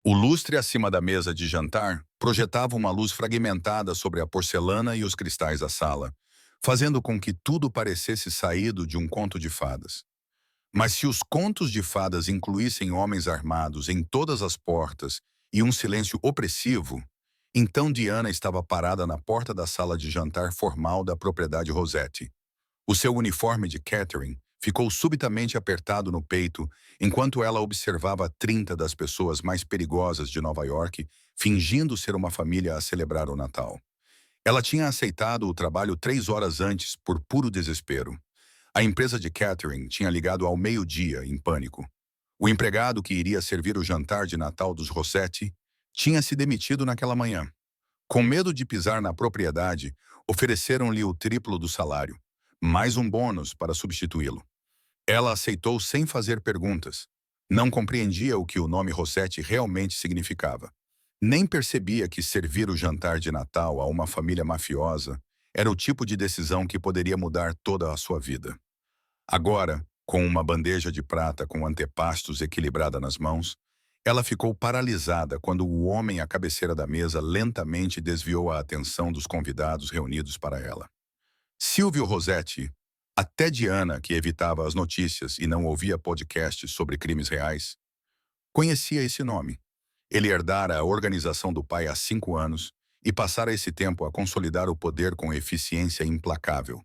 O lustre acima da mesa de jantar projetava uma luz fragmentada sobre a porcelana e os cristais da sala, fazendo com que tudo parecesse saído de um conto de fadas. Mas se os contos de fadas incluíssem homens armados em todas as portas e um silêncio opressivo, então Diana estava parada na porta da sala de jantar formal da propriedade Rossetti. O seu uniforme de Catherine ficou subitamente apertado no peito enquanto ela observava 30 das pessoas mais perigosas de Nova York fingindo ser uma família a celebrar o Natal. Ela tinha aceitado o trabalho 3 horas antes por puro desespero. A empresa de Catherine tinha ligado ao meio-dia, em pânico. O empregado que iria servir o jantar de Natal dos Rossetti tinha se demitido naquela manhã. Com medo de pisar na propriedade, ofereceram-lhe o triplo do salário, mais um bônus para substituí-lo. Ela aceitou sem fazer perguntas. Não compreendia o que o nome Rossetti realmente significava. Nem percebia que servir o jantar de Natal a uma família mafiosa era o tipo de decisão que poderia mudar toda a sua vida. Agora, com uma bandeja de prata com antepastos equilibrada nas mãos, ela ficou paralisada quando o homem à cabeceira da mesa lentamente desviou a atenção dos convidados reunidos para ela. Silvio Rossetti, até Diana, que evitava as notícias e não ouvia podcasts sobre crimes reais, conhecia esse nome. Ele herdara a organização do pai há 5 anos e passara esse tempo a consolidar o poder com eficiência implacável,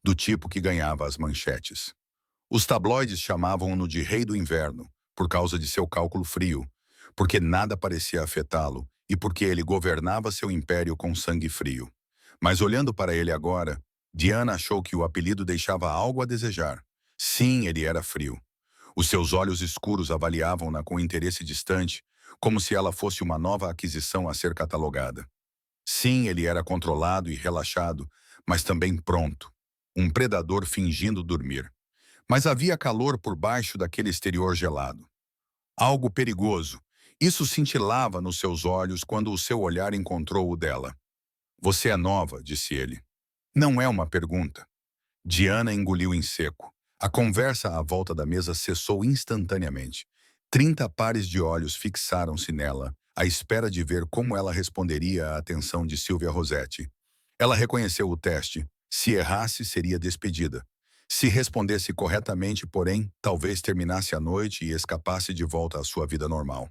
do tipo que ganhava as manchetes. Os tabloides chamavam-no de Rei do Inverno, por causa de seu cálculo frio, porque nada parecia afetá-lo e porque ele governava seu império com sangue frio. Mas olhando para ele agora, Diana achou que o apelido deixava algo a desejar. Sim, ele era frio. Os seus olhos escuros avaliavam-na com interesse distante, como se ela fosse uma nova aquisição a ser catalogada. Sim, ele era controlado e relaxado, mas também pronto. Um predador fingindo dormir. Mas havia calor por baixo daquele exterior gelado. Algo perigoso. Isso cintilava nos seus olhos quando o seu olhar encontrou o dela. Você é nova, disse ele. Não é uma pergunta. Diana engoliu em seco. A conversa à volta da mesa cessou instantaneamente. 30 pares de olhos fixaram-se nela, à espera de ver como ela responderia à atenção de Sylvia Rossetti. Ela reconheceu o teste. Se errasse, seria despedida. Se respondesse corretamente, porém, talvez terminasse a noite e escapasse de volta à sua vida normal.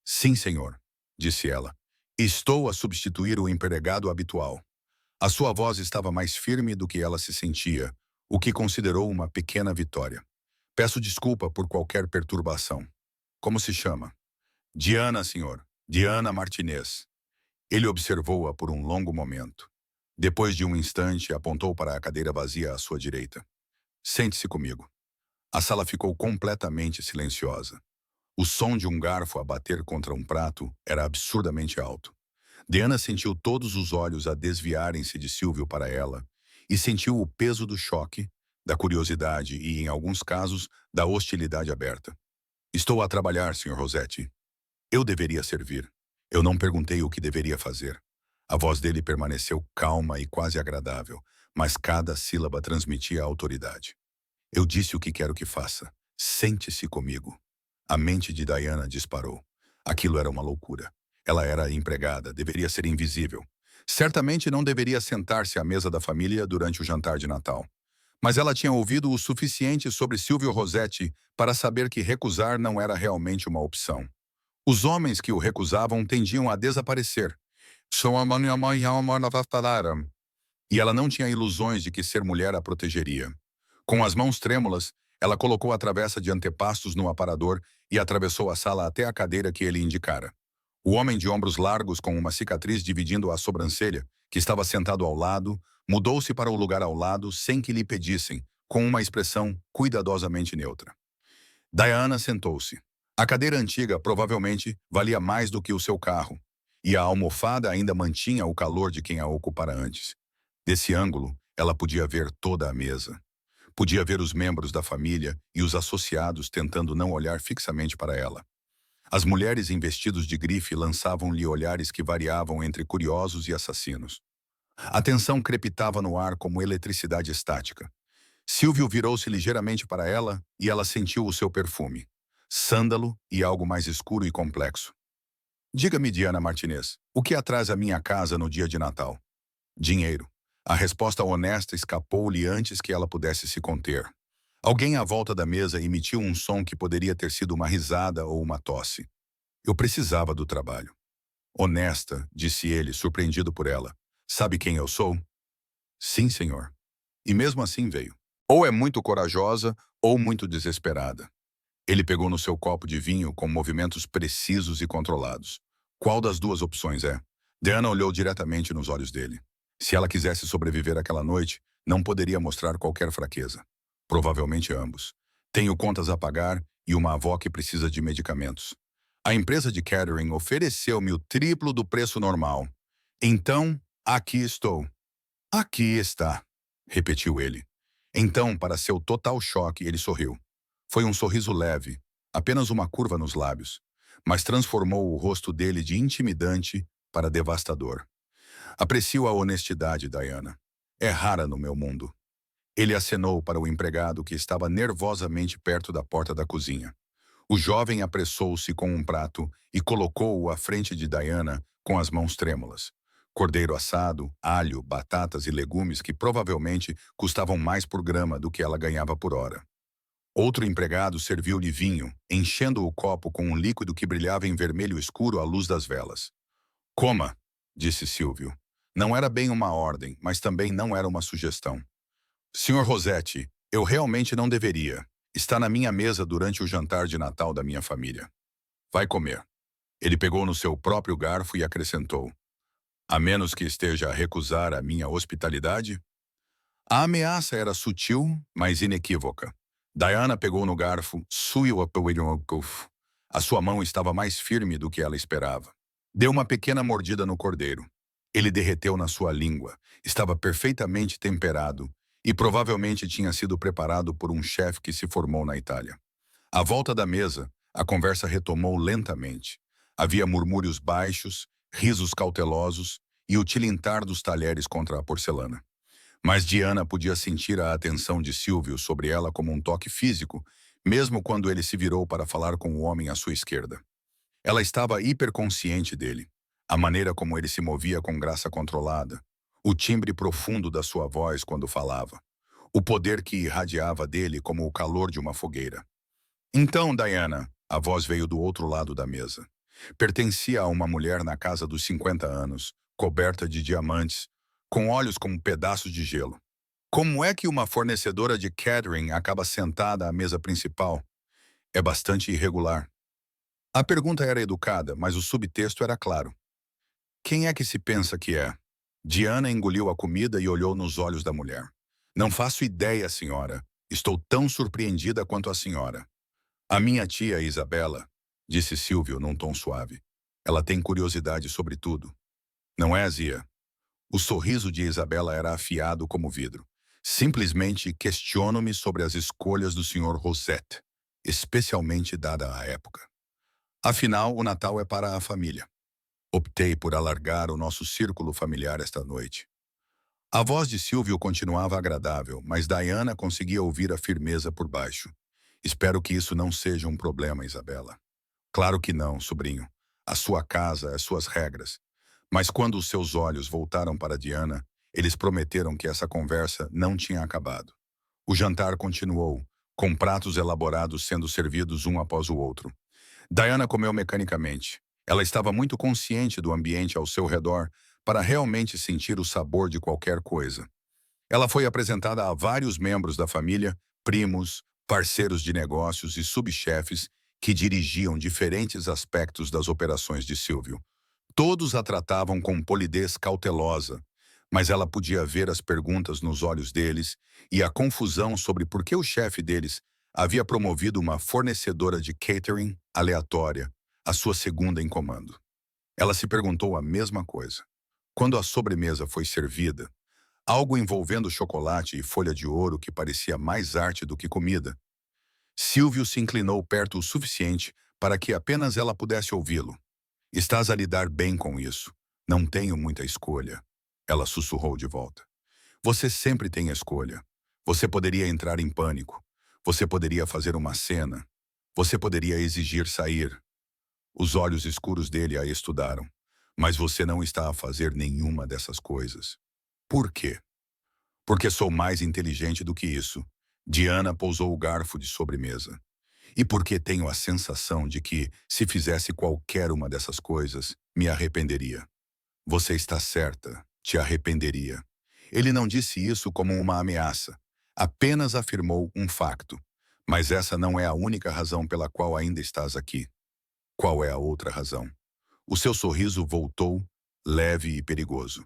Sim, senhor, disse ela. Estou a substituir o empregado habitual. A sua voz estava mais firme do que ela se sentia, o que considerou uma pequena vitória. Peço desculpa por qualquer perturbação. Como se chama? Diana, senhor. Diana Martinez. Ele observou-a por um longo momento. Depois de um instante, apontou para a cadeira vazia à sua direita. Sente-se comigo. A sala ficou completamente silenciosa. O som de um garfo a bater contra um prato era absurdamente alto. Diana sentiu todos os olhos a desviarem-se de Silvio para ela e sentiu o peso do choque, da curiosidade e, em alguns casos, da hostilidade aberta. Estou a trabalhar, Sr. Rossetti. Eu deveria servir. Eu não perguntei o que deveria fazer. A voz dele permaneceu calma e quase agradável, mas cada sílaba transmitia autoridade. Eu disse o que quero que faça. Sente-se comigo. A mente de Diana disparou. Aquilo era uma loucura. Ela era empregada, deveria ser invisível. Certamente não deveria sentar-se à mesa da família durante o jantar de Natal. Mas ela tinha ouvido o suficiente sobre Silvio Rossetti para saber que recusar não era realmente uma opção. Os homens que o recusavam tendiam a desaparecer. E ela não tinha ilusões de que ser mulher a protegeria. Com as mãos trêmulas, ela colocou a travessa de antepastos no aparador e atravessou a sala até a cadeira que ele indicara. O homem de ombros largos com uma cicatriz dividindo a sobrancelha, que estava sentado ao lado, mudou-se para o lugar ao lado sem que lhe pedissem, com uma expressão cuidadosamente neutra. Diana sentou-se. A cadeira antiga provavelmente valia mais do que o seu carro, e a almofada ainda mantinha o calor de quem a ocupara antes. Desse ângulo, ela podia ver toda a mesa. Podia ver os membros da família e os associados tentando não olhar fixamente para ela. As mulheres em vestidos de grife lançavam-lhe olhares que variavam entre curiosos e assassinos. A tensão crepitava no ar como eletricidade estática. Silvio virou-se ligeiramente para ela e ela sentiu o seu perfume. Sândalo e algo mais escuro e complexo. Diga-me, Diana Martinez, o que atrás a minha casa no dia de Natal? Dinheiro. A resposta honesta escapou-lhe antes que ela pudesse se conter. Alguém à volta da mesa emitiu um som que poderia ter sido uma risada ou uma tosse. Eu precisava do trabalho. Honesta, disse ele, surpreendido por ela. Sabe quem eu sou? Sim, senhor. E mesmo assim veio. Ou é muito corajosa, ou muito desesperada. Ele pegou no seu copo de vinho com movimentos precisos e controlados. Qual das duas opções é? Diana olhou diretamente nos olhos dele. Se ela quisesse sobreviver àquela noite, não poderia mostrar qualquer fraqueza. Provavelmente ambos. Tenho contas a pagar e uma avó que precisa de medicamentos. A empresa de catering ofereceu-me o triplo do preço normal. Então, aqui estou. Aqui está, repetiu ele. Então, para seu total choque, ele sorriu. Foi um sorriso leve, apenas uma curva nos lábios, mas transformou o rosto dele de intimidante para devastador. Aprecio a honestidade, Diana. É rara no meu mundo. Ele acenou para o empregado que estava nervosamente perto da porta da cozinha. O jovem apressou-se com um prato e colocou-o à frente de Diana com as mãos trêmulas. Cordeiro assado, alho, batatas e legumes que provavelmente custavam mais por grama do que ela ganhava por hora. Outro empregado serviu-lhe vinho, enchendo o copo com um líquido que brilhava em vermelho escuro à luz das velas. Coma, disse Silvio. Não era bem uma ordem, mas também não era uma sugestão. Senhor Rossetti, eu realmente não deveria. Está na minha mesa durante o jantar de Natal da minha família. Vai comer. Ele pegou no seu próprio garfo e acrescentou. A menos que esteja a recusar a minha hospitalidade? A ameaça era sutil, mas inequívoca. Diana pegou no garfo, a sua mão estava mais firme do que ela esperava. Deu uma pequena mordida no cordeiro. Ele derreteu na sua língua, estava perfeitamente temperado e provavelmente tinha sido preparado por um chefe que se formou na Itália. À volta da mesa, a conversa retomou lentamente. Havia murmúrios baixos, risos cautelosos e o tilintar dos talheres contra a porcelana. Mas Diana podia sentir a atenção de Silvio sobre ela como um toque físico, mesmo quando ele se virou para falar com o homem à sua esquerda. Ela estava hiperconsciente dele, a maneira como ele se movia com graça controlada, o timbre profundo da sua voz quando falava, o poder que irradiava dele como o calor de uma fogueira. Então, Diana, a voz veio do outro lado da mesa. Pertencia a uma mulher na casa dos 50 anos, coberta de diamantes, com olhos como pedaços de gelo. Como é que uma fornecedora de catering acaba sentada à mesa principal? É bastante irregular. A pergunta era educada, mas o subtexto era claro. Quem é que se pensa que é? Diana engoliu a comida e olhou nos olhos da mulher. Não faço ideia, senhora. Estou tão surpreendida quanto a senhora. A minha tia Isabela, disse Silvio num tom suave. Ela tem curiosidade sobre tudo. Não é, Zia? O sorriso de Isabela era afiado como vidro. Simplesmente questiono-me sobre as escolhas do Sr. Rossetti, especialmente dada a época. Afinal, o Natal é para a família. Optei por alargar o nosso círculo familiar esta noite. A voz de Silvio continuava agradável, mas Diana conseguia ouvir a firmeza por baixo. Espero que isso não seja um problema, Isabela. Claro que não, sobrinho. A sua casa, as suas regras. Mas quando os seus olhos voltaram para Diana, eles prometeram que essa conversa não tinha acabado. O jantar continuou, com pratos elaborados sendo servidos um após o outro. Diana comeu mecanicamente. Ela estava muito consciente do ambiente ao seu redor para realmente sentir o sabor de qualquer coisa. Ela foi apresentada a vários membros da família, primos, parceiros de negócios e subchefes que dirigiam diferentes aspectos das operações de Silvio. Todos a tratavam com polidez cautelosa, mas ela podia ver as perguntas nos olhos deles e a confusão sobre por que o chefe deles havia promovido uma fornecedora de catering aleatória, a sua segunda em comando. Ela se perguntou a mesma coisa. Quando a sobremesa foi servida, algo envolvendo chocolate e folha de ouro que parecia mais arte do que comida, Silvio se inclinou perto o suficiente para que apenas ela pudesse ouvi-lo. Estás a lidar bem com isso. Não tenho muita escolha. Ela sussurrou de volta. Você sempre tem escolha. Você poderia entrar em pânico. Você poderia fazer uma cena. Você poderia exigir sair. Os olhos escuros dele a estudaram. Mas você não está a fazer nenhuma dessas coisas. Por quê? Porque sou mais inteligente do que isso. Diana pousou o garfo de sobremesa. E porque tenho a sensação de que, se fizesse qualquer uma dessas coisas, me arrependeria. Você está certa, te arrependeria. Ele não disse isso como uma ameaça. Apenas afirmou um facto. Mas essa não é a única razão pela qual ainda estás aqui. Qual é a outra razão? O seu sorriso voltou, leve e perigoso.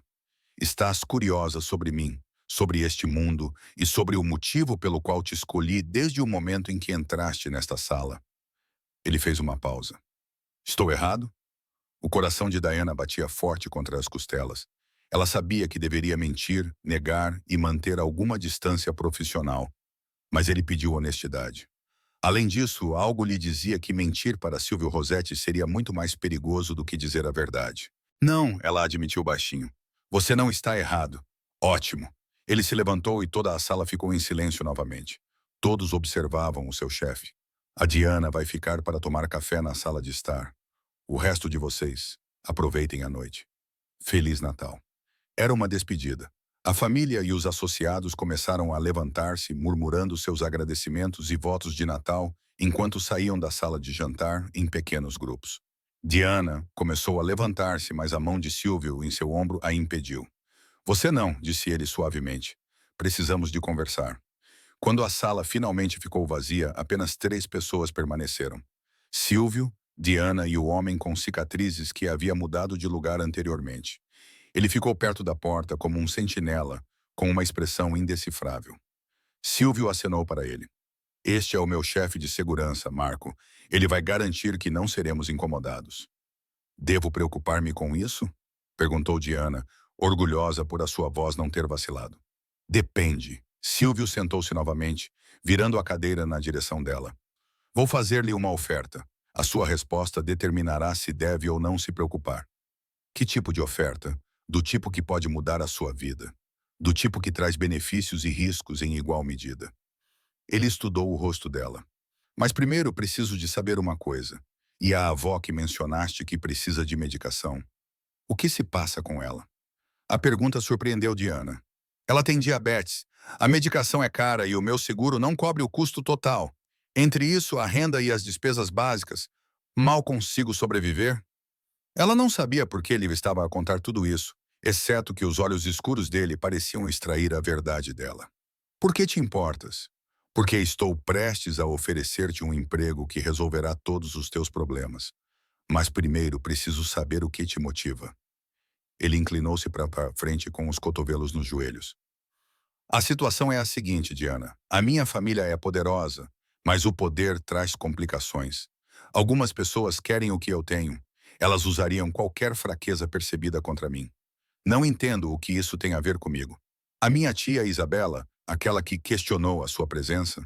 Estás curiosa sobre mim, sobre este mundo e sobre o motivo pelo qual te escolhi desde o momento em que entraste nesta sala. Ele fez uma pausa. Estou errado? O coração de Diana batia forte contra as costelas. Ela sabia que deveria mentir, negar e manter alguma distância profissional. Mas ele pediu honestidade. Além disso, algo lhe dizia que mentir para Silvio Rossetti seria muito mais perigoso do que dizer a verdade. Não, ela admitiu baixinho. Você não está errado. Ótimo. Ele se levantou e toda a sala ficou em silêncio novamente. Todos observavam o seu chefe. A Diana vai ficar para tomar café na sala de estar. O resto de vocês, aproveitem a noite. Feliz Natal. Era uma despedida. A família e os associados começaram a levantar-se, murmurando seus agradecimentos e votos de Natal, enquanto saíam da sala de jantar em pequenos grupos. Diana começou a levantar-se, mas a mão de Silvio em seu ombro a impediu. Você não, disse ele suavemente. Precisamos de conversar. Quando a sala finalmente ficou vazia, apenas 3 pessoas permaneceram. Silvio, Diana e o homem com cicatrizes que havia mudado de lugar anteriormente. Ele ficou perto da porta como um sentinela, com uma expressão indecifrável. Silvio acenou para ele. Este é o meu chefe de segurança, Marco. Ele vai garantir que não seremos incomodados. Devo preocupar-me com isso? Perguntou Diana, orgulhosa por a sua voz não ter vacilado. Depende. Silvio sentou-se novamente, virando a cadeira na direção dela. Vou fazer-lhe uma oferta. A sua resposta determinará se deve ou não se preocupar. Que tipo de oferta? Do tipo que pode mudar a sua vida. Do tipo que traz benefícios e riscos em igual medida. Ele estudou o rosto dela. Mas primeiro preciso de saber uma coisa. E a avó que mencionaste que precisa de medicação. O que se passa com ela? A pergunta surpreendeu Diana. Ela tem diabetes. A medicação é cara e o meu seguro não cobre o custo total. Entre isso, a renda e as despesas básicas, mal consigo sobreviver. Ela não sabia por que ele estava a contar tudo isso, exceto que os olhos escuros dele pareciam extrair a verdade dela. Por que te importas? Porque estou prestes a oferecer-te um emprego que resolverá todos os teus problemas. Mas primeiro preciso saber o que te motiva. Ele inclinou-se para frente com os cotovelos nos joelhos. A situação é a seguinte, Diana. A minha família é poderosa, mas o poder traz complicações. Algumas pessoas querem o que eu tenho. Elas usariam qualquer fraqueza percebida contra mim. Não entendo o que isso tem a ver comigo. A minha tia Isabela, aquela que questionou a sua presença,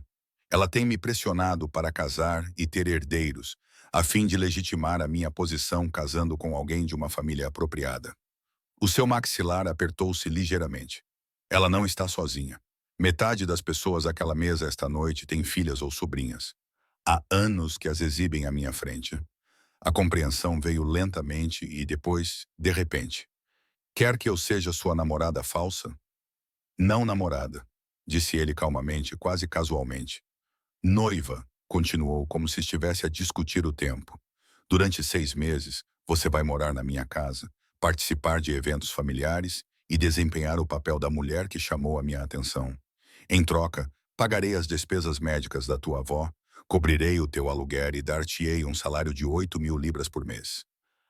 ela tem me pressionado para casar e ter herdeiros, a fim de legitimar a minha posição casando com alguém de uma família apropriada. O seu maxilar apertou-se ligeiramente. Ela não está sozinha. Metade das pessoas àquela mesa esta noite tem filhas ou sobrinhas. Há anos que as exibem à minha frente. A compreensão veio lentamente e depois, de repente. Quer que eu seja sua namorada falsa? Não namorada, disse ele calmamente, quase casualmente. Noiva, continuou como se estivesse a discutir o tempo. Durante 6 meses, você vai morar na minha casa, participar de eventos familiares e desempenhar o papel da mulher que chamou a minha atenção. Em troca, pagarei as despesas médicas da tua avó, cobrirei o teu aluguer e dar-te-ei um salário de 8.000 libras por mês.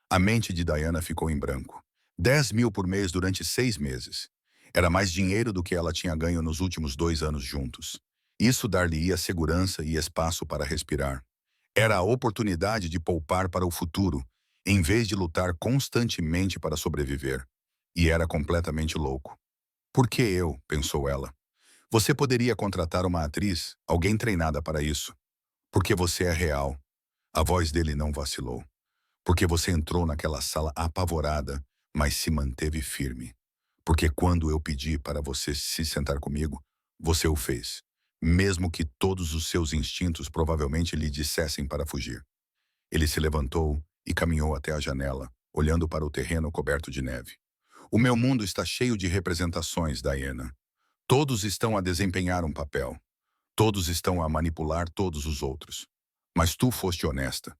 A mente de Diana ficou em branco. 10.000 por mês durante 6 meses. Era mais dinheiro do que ela tinha ganho nos últimos 2 anos juntos. Isso dar-lhe-ia segurança e espaço para respirar. Era a oportunidade de poupar para o futuro, em vez de lutar constantemente para sobreviver. E era completamente louco. Por que eu? Pensou ela. Você poderia contratar uma atriz, alguém treinada para isso. Porque você é real. A voz dele não vacilou. Porque você entrou naquela sala apavorada, mas se manteve firme. Porque quando eu pedi para você se sentar comigo, você o fez. Mesmo que todos os seus instintos provavelmente lhe dissessem para fugir. Ele se levantou e caminhou até a janela, olhando para o terreno coberto de neve. O meu mundo está cheio de representações, Diana. Todos estão a desempenhar um papel. Todos estão a manipular todos os outros. Mas tu foste honesta.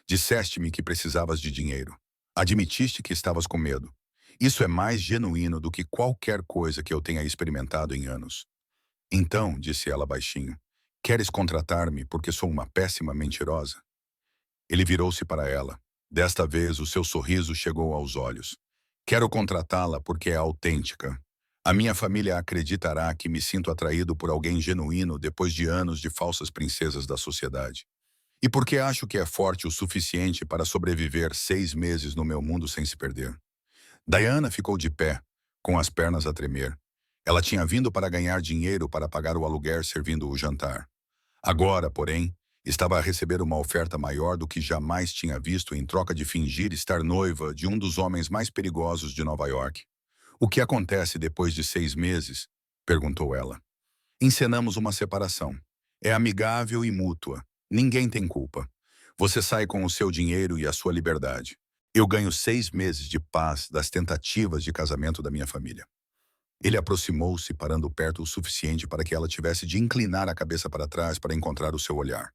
Disseste-me que precisavas de dinheiro. Admitiste que estavas com medo. Isso é mais genuíno do que qualquer coisa que eu tenha experimentado em anos. Então, disse ela baixinho, queres contratar-me porque sou uma péssima mentirosa? Ele virou-se para ela. Desta vez, o seu sorriso chegou aos olhos. Quero contratá-la porque é autêntica. A minha família acreditará que me sinto atraído por alguém genuíno depois de anos de falsas princesas da sociedade. E porque acho que é forte o suficiente para sobreviver 6 meses no meu mundo sem se perder. Diana ficou de pé, com as pernas a tremer. Ela tinha vindo para ganhar dinheiro para pagar o aluguer servindo o jantar. Agora, porém, estava a receber uma oferta maior do que jamais tinha visto em troca de fingir estar noiva de um dos homens mais perigosos de Nova York. O que acontece depois de 6 meses? Perguntou ela. Encenamos uma separação. É amigável e mútua. Ninguém tem culpa. Você sai com o seu dinheiro e a sua liberdade. Eu ganho 6 meses de paz das tentativas de casamento da minha família. Ele aproximou-se, parando perto o suficiente para que ela tivesse de inclinar a cabeça para trás para encontrar o seu olhar.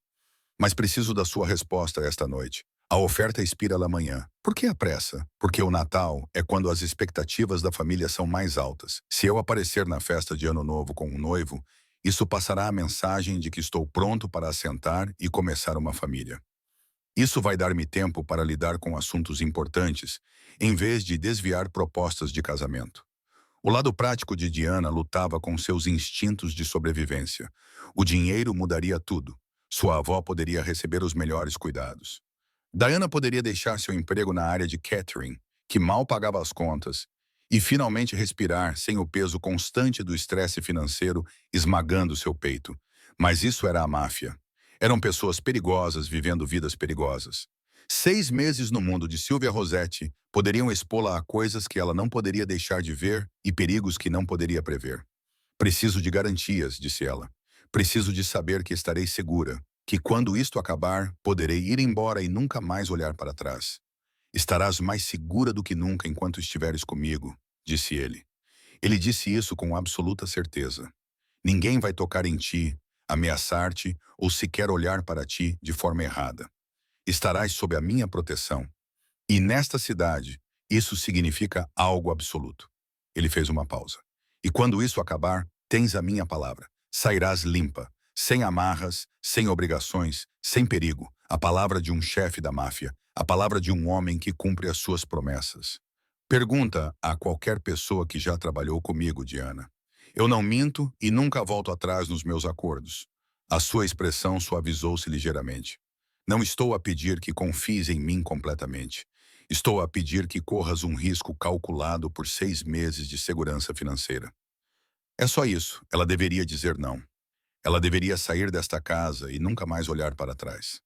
Mas preciso da sua resposta esta noite. A oferta expira amanhã. Por que a pressa? Porque o Natal é quando as expectativas da família são mais altas. Se eu aparecer na festa de Ano Novo com um noivo, isso passará a mensagem de que estou pronto para assentar e começar uma família. Isso vai dar-me tempo para lidar com assuntos importantes, em vez de desviar propostas de casamento. O lado prático de Diana lutava com seus instintos de sobrevivência. O dinheiro mudaria tudo. Sua avó poderia receber os melhores cuidados. Diana poderia deixar seu emprego na área de catering, que mal pagava as contas, e finalmente respirar sem o peso constante do estresse financeiro esmagando seu peito. Mas isso era a máfia. Eram pessoas perigosas vivendo vidas perigosas. 6 meses no mundo de Sylvia Rossetti poderiam expô-la a coisas que ela não poderia deixar de ver e perigos que não poderia prever. Preciso de garantias, disse ela. Preciso de saber que estarei segura, que quando isto acabar, poderei ir embora e nunca mais olhar para trás. Estarás mais segura do que nunca enquanto estiveres comigo, disse ele. Ele disse isso com absoluta certeza. Ninguém vai tocar em ti, ameaçar-te ou sequer olhar para ti de forma errada. Estarás sob a minha proteção. E nesta cidade, isso significa algo absoluto. Ele fez uma pausa. E quando isso acabar, tens a minha palavra. Sairás limpa, sem amarras, sem obrigações, sem perigo. A palavra de um chefe da máfia, a palavra de um homem que cumpre as suas promessas. Pergunta a qualquer pessoa que já trabalhou comigo, Diana. Eu não minto e nunca volto atrás nos meus acordos. A sua expressão suavizou-se ligeiramente. Não estou a pedir que confies em mim completamente. Estou a pedir que corras um risco calculado por 6 meses de segurança financeira. É só isso. Ela deveria dizer não. Ela deveria sair desta casa e nunca mais olhar para trás.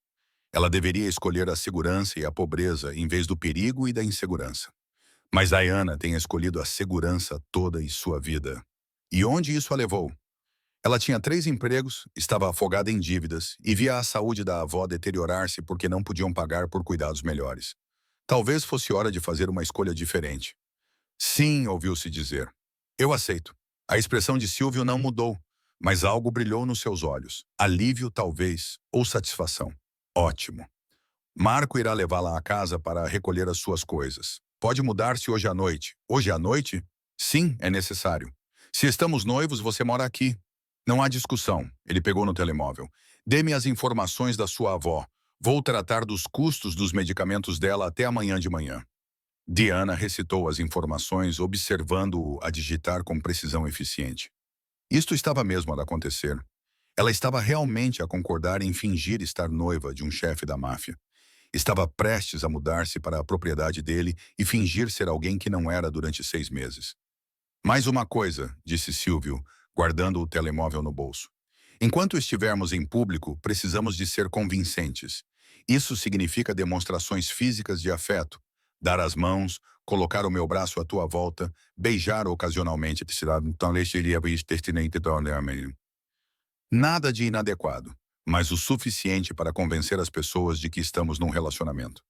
Ela deveria escolher a segurança e a pobreza em vez do perigo e da insegurança. Mas Diana tem escolhido a segurança toda em sua vida. E onde isso a levou? Ela tinha 3 empregos, estava afogada em dívidas e via a saúde da avó deteriorar-se porque não podiam pagar por cuidados melhores. Talvez fosse hora de fazer uma escolha diferente. Sim, ouviu-se dizer. Eu aceito. A expressão de Silvio não mudou, mas algo brilhou nos seus olhos. Alívio, talvez, ou satisfação. Ótimo. Marco irá levá-la à casa para recolher as suas coisas. Pode mudar-se hoje à noite. Hoje à noite? Sim, é necessário. Se estamos noivos, você mora aqui. Não há discussão. Ele pegou no telemóvel. Dê-me as informações da sua avó. Vou tratar dos custos dos medicamentos dela até amanhã de manhã. Diana recitou as informações, observando-o a digitar com precisão eficiente. Isto estava mesmo a acontecer. Ela estava realmente a concordar em fingir estar noiva de um chefe da máfia. Estava prestes a mudar-se para a propriedade dele e fingir ser alguém que não era durante 6 meses. Mais uma coisa, disse Silvio, guardando o telemóvel no bolso. Enquanto estivermos em público, precisamos de ser convincentes. Isso significa demonstrações físicas de afeto. Dar as mãos, colocar o meu braço à tua volta, beijar ocasionalmente. Nada de inadequado, mas o suficiente para convencer as pessoas de que estamos num relacionamento.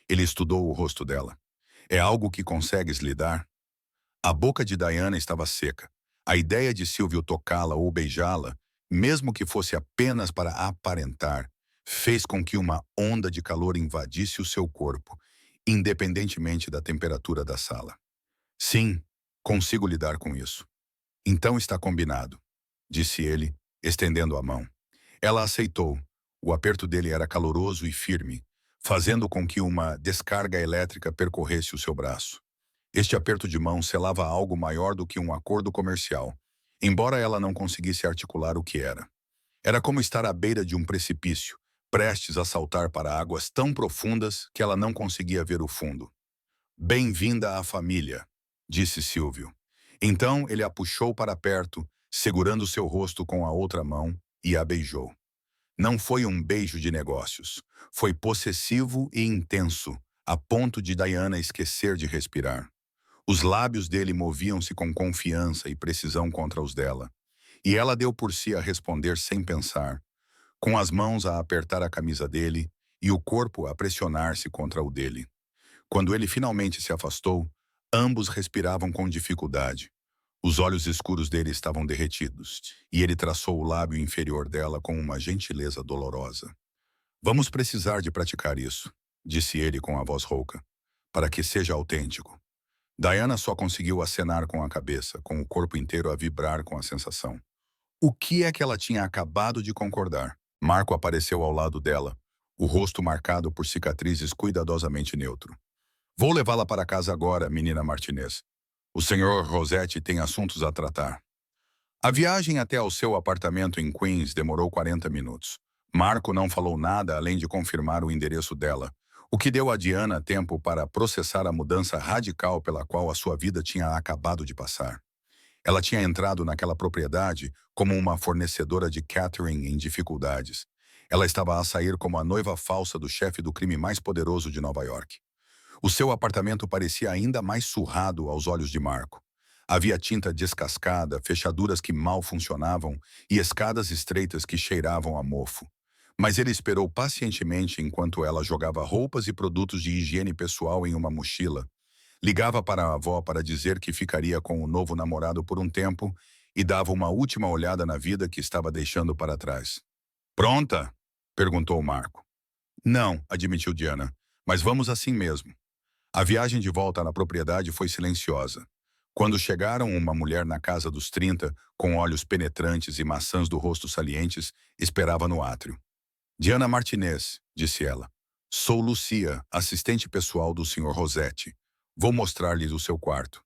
Ele estudou o rosto dela. É algo que consegues lidar? A boca de Diana estava seca. A ideia de Silvio tocá-la ou beijá-la, mesmo que fosse apenas para aparentar, fez com que uma onda de calor invadisse o seu corpo, independentemente da temperatura da sala. Sim, consigo lidar com isso. Então está combinado, disse ele, estendendo a mão. Ela aceitou. O aperto dele era caloroso e firme, fazendo com que uma descarga elétrica percorresse o seu braço. Este aperto de mão selava algo maior do que um acordo comercial, embora ela não conseguisse articular o que era. Era como estar à beira de um precipício, prestes a saltar para águas tão profundas que ela não conseguia ver o fundo. Bem-vinda à família, disse Silvio. Então ele a puxou para perto, segurando seu rosto com a outra mão, e a beijou. Não foi um beijo de negócios. Foi possessivo e intenso, a ponto de Diana esquecer de respirar. Os lábios dele moviam-se com confiança e precisão contra os dela. E ela deu por si a responder sem pensar, com as mãos a apertar a camisa dele e o corpo a pressionar-se contra o dele. Quando ele finalmente se afastou, ambos respiravam com dificuldade. Os olhos escuros dele estavam derretidos, e ele traçou o lábio inferior dela com uma gentileza dolorosa. Vamos precisar de praticar isso, disse ele com a voz rouca, para que seja autêntico. Diana só conseguiu acenar com a cabeça, com o corpo inteiro a vibrar com a sensação. O que é que ela tinha acabado de concordar? Marco apareceu ao lado dela, o rosto marcado por cicatrizes cuidadosamente neutro. Vou levá-la para casa agora, menina Martinez. O senhor Rossetti tem assuntos a tratar. A viagem até ao seu apartamento em Queens demorou 40 minutos. Marco não falou nada além de confirmar o endereço dela, o que deu a Diana tempo para processar a mudança radical pela qual a sua vida tinha acabado de passar. Ela tinha entrado naquela propriedade como uma fornecedora de catering em dificuldades. Ela estava a sair como a noiva falsa do chefe do crime mais poderoso de Nova York. O seu apartamento parecia ainda mais surrado aos olhos de Marco. Havia tinta descascada, fechaduras que mal funcionavam e escadas estreitas que cheiravam a mofo. Mas ele esperou pacientemente enquanto ela jogava roupas e produtos de higiene pessoal em uma mochila. Ligava para a avó para dizer que ficaria com o novo namorado por um tempo e dava uma última olhada na vida que estava deixando para trás. Pronta? Perguntou Marco. Não, admitiu Diana, mas vamos assim mesmo. A viagem de volta na propriedade foi silenciosa. Quando chegaram, uma mulher na casa dos 30, com olhos penetrantes e maçãs do rosto salientes, esperava no átrio. Diana Martinez, disse ela. Sou Lucia, assistente pessoal do Sr. Rossetti. Vou mostrar-lhes o seu quarto.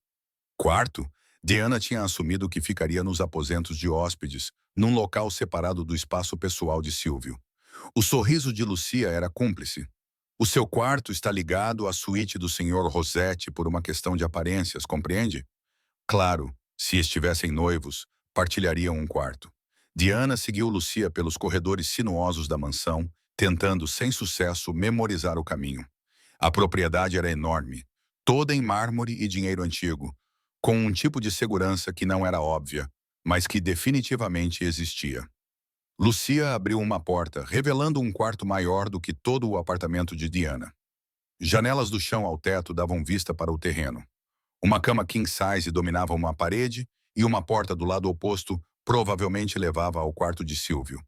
Quarto? Diana tinha assumido que ficaria nos aposentos de hóspedes, num local separado do espaço pessoal de Silvio. O sorriso de Lucia era cúmplice. O seu quarto está ligado à suíte do Sr. Rossetti por uma questão de aparências, compreende? Claro, se estivessem noivos, partilhariam um quarto. Diana seguiu Lucia pelos corredores sinuosos da mansão, tentando, sem sucesso, memorizar o caminho. A propriedade era enorme, toda em mármore e dinheiro antigo, com um tipo de segurança que não era óbvia, mas que definitivamente existia. Lucia abriu uma porta, revelando um quarto maior do que todo o apartamento de Diana. Janelas do chão ao teto davam vista para o terreno. Uma cama king size dominava uma parede e uma porta do lado oposto provavelmente levava ao quarto de Silvio.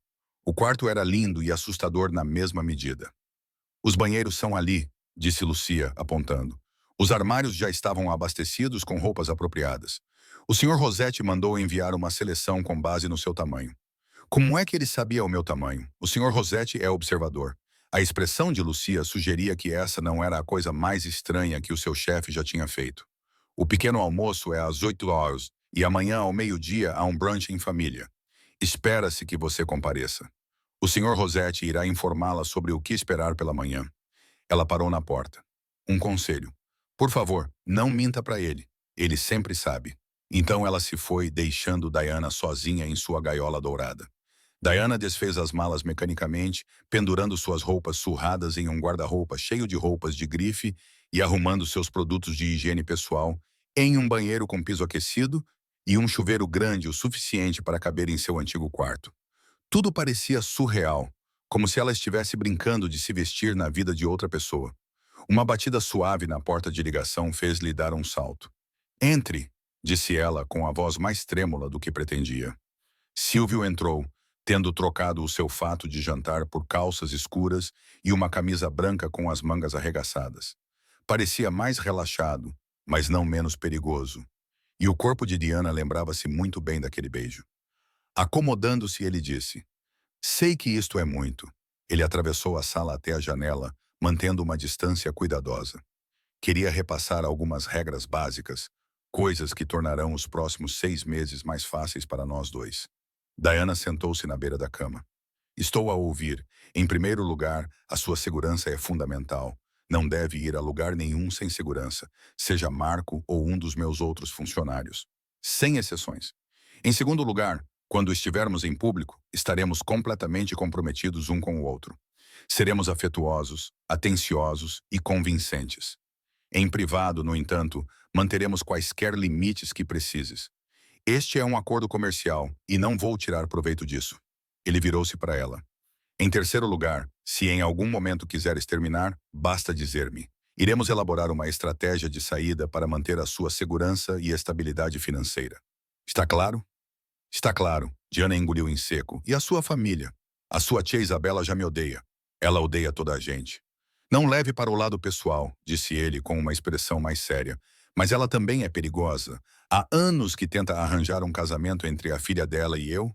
O quarto era lindo e assustador na mesma medida. Os banheiros são ali, disse Lucia, apontando. Os armários já estavam abastecidos com roupas apropriadas. O Sr. Rossetti mandou enviar uma seleção com base no seu tamanho. Como é que ele sabia o meu tamanho? O Sr. Rossetti é observador. A expressão de Lucia sugeria que essa não era a coisa mais estranha que o seu chefe já tinha feito. O pequeno almoço é às 8 horas e amanhã ao meio-dia há um brunch em família. Espera-se que você compareça. O Sr. Rossetti irá informá-la sobre o que esperar pela manhã. Ela parou na porta. Um conselho. Por favor, não minta para ele. Ele sempre sabe. Então ela se foi, deixando Diana sozinha em sua gaiola dourada. Diana desfez as malas mecanicamente, pendurando suas roupas surradas em um guarda-roupa cheio de roupas de grife e arrumando seus produtos de higiene pessoal em um banheiro com piso aquecido e um chuveiro grande o suficiente para caber em seu antigo quarto. Tudo parecia surreal, como se ela estivesse brincando de se vestir na vida de outra pessoa. Uma batida suave na porta de ligação fez-lhe dar um salto. Entre, disse ela com a voz mais trêmula do que pretendia. Silvio entrou, tendo trocado o seu fato de jantar por calças escuras e uma camisa branca com as mangas arregaçadas. Parecia mais relaxado, mas não menos perigoso. E o corpo de Diana lembrava-se muito bem daquele beijo. Acomodando-se, ele disse: sei que isto é muito. Ele atravessou a sala até a janela, mantendo uma distância cuidadosa. Queria repassar algumas regras básicas, coisas que tornarão os próximos 6 meses mais fáceis para nós dois. Diana sentou-se na beira da cama. Estou a ouvir. Em primeiro lugar, a sua segurança é fundamental. Não deve ir a lugar nenhum sem segurança, seja Marco ou um dos meus outros funcionários. Sem exceções. Em segundo lugar, quando estivermos em público, estaremos completamente comprometidos um com o outro. Seremos afetuosos, atenciosos e convincentes. Em privado, no entanto, manteremos quaisquer limites que precises. Este é um acordo comercial e não vou tirar proveito disso. Ele virou-se para ela. Em terceiro lugar, se em algum momento quiseres terminar, basta dizer-me. Iremos elaborar uma estratégia de saída para manter a sua segurança e estabilidade financeira. Está claro? Está claro. Diana engoliu em seco. E a sua família? A sua tia Isabela já me odeia. Ela odeia toda a gente. Não leve para o lado pessoal, disse ele com uma expressão mais séria. Mas ela também é perigosa. Há anos que tenta arranjar um casamento entre a filha dela e eu,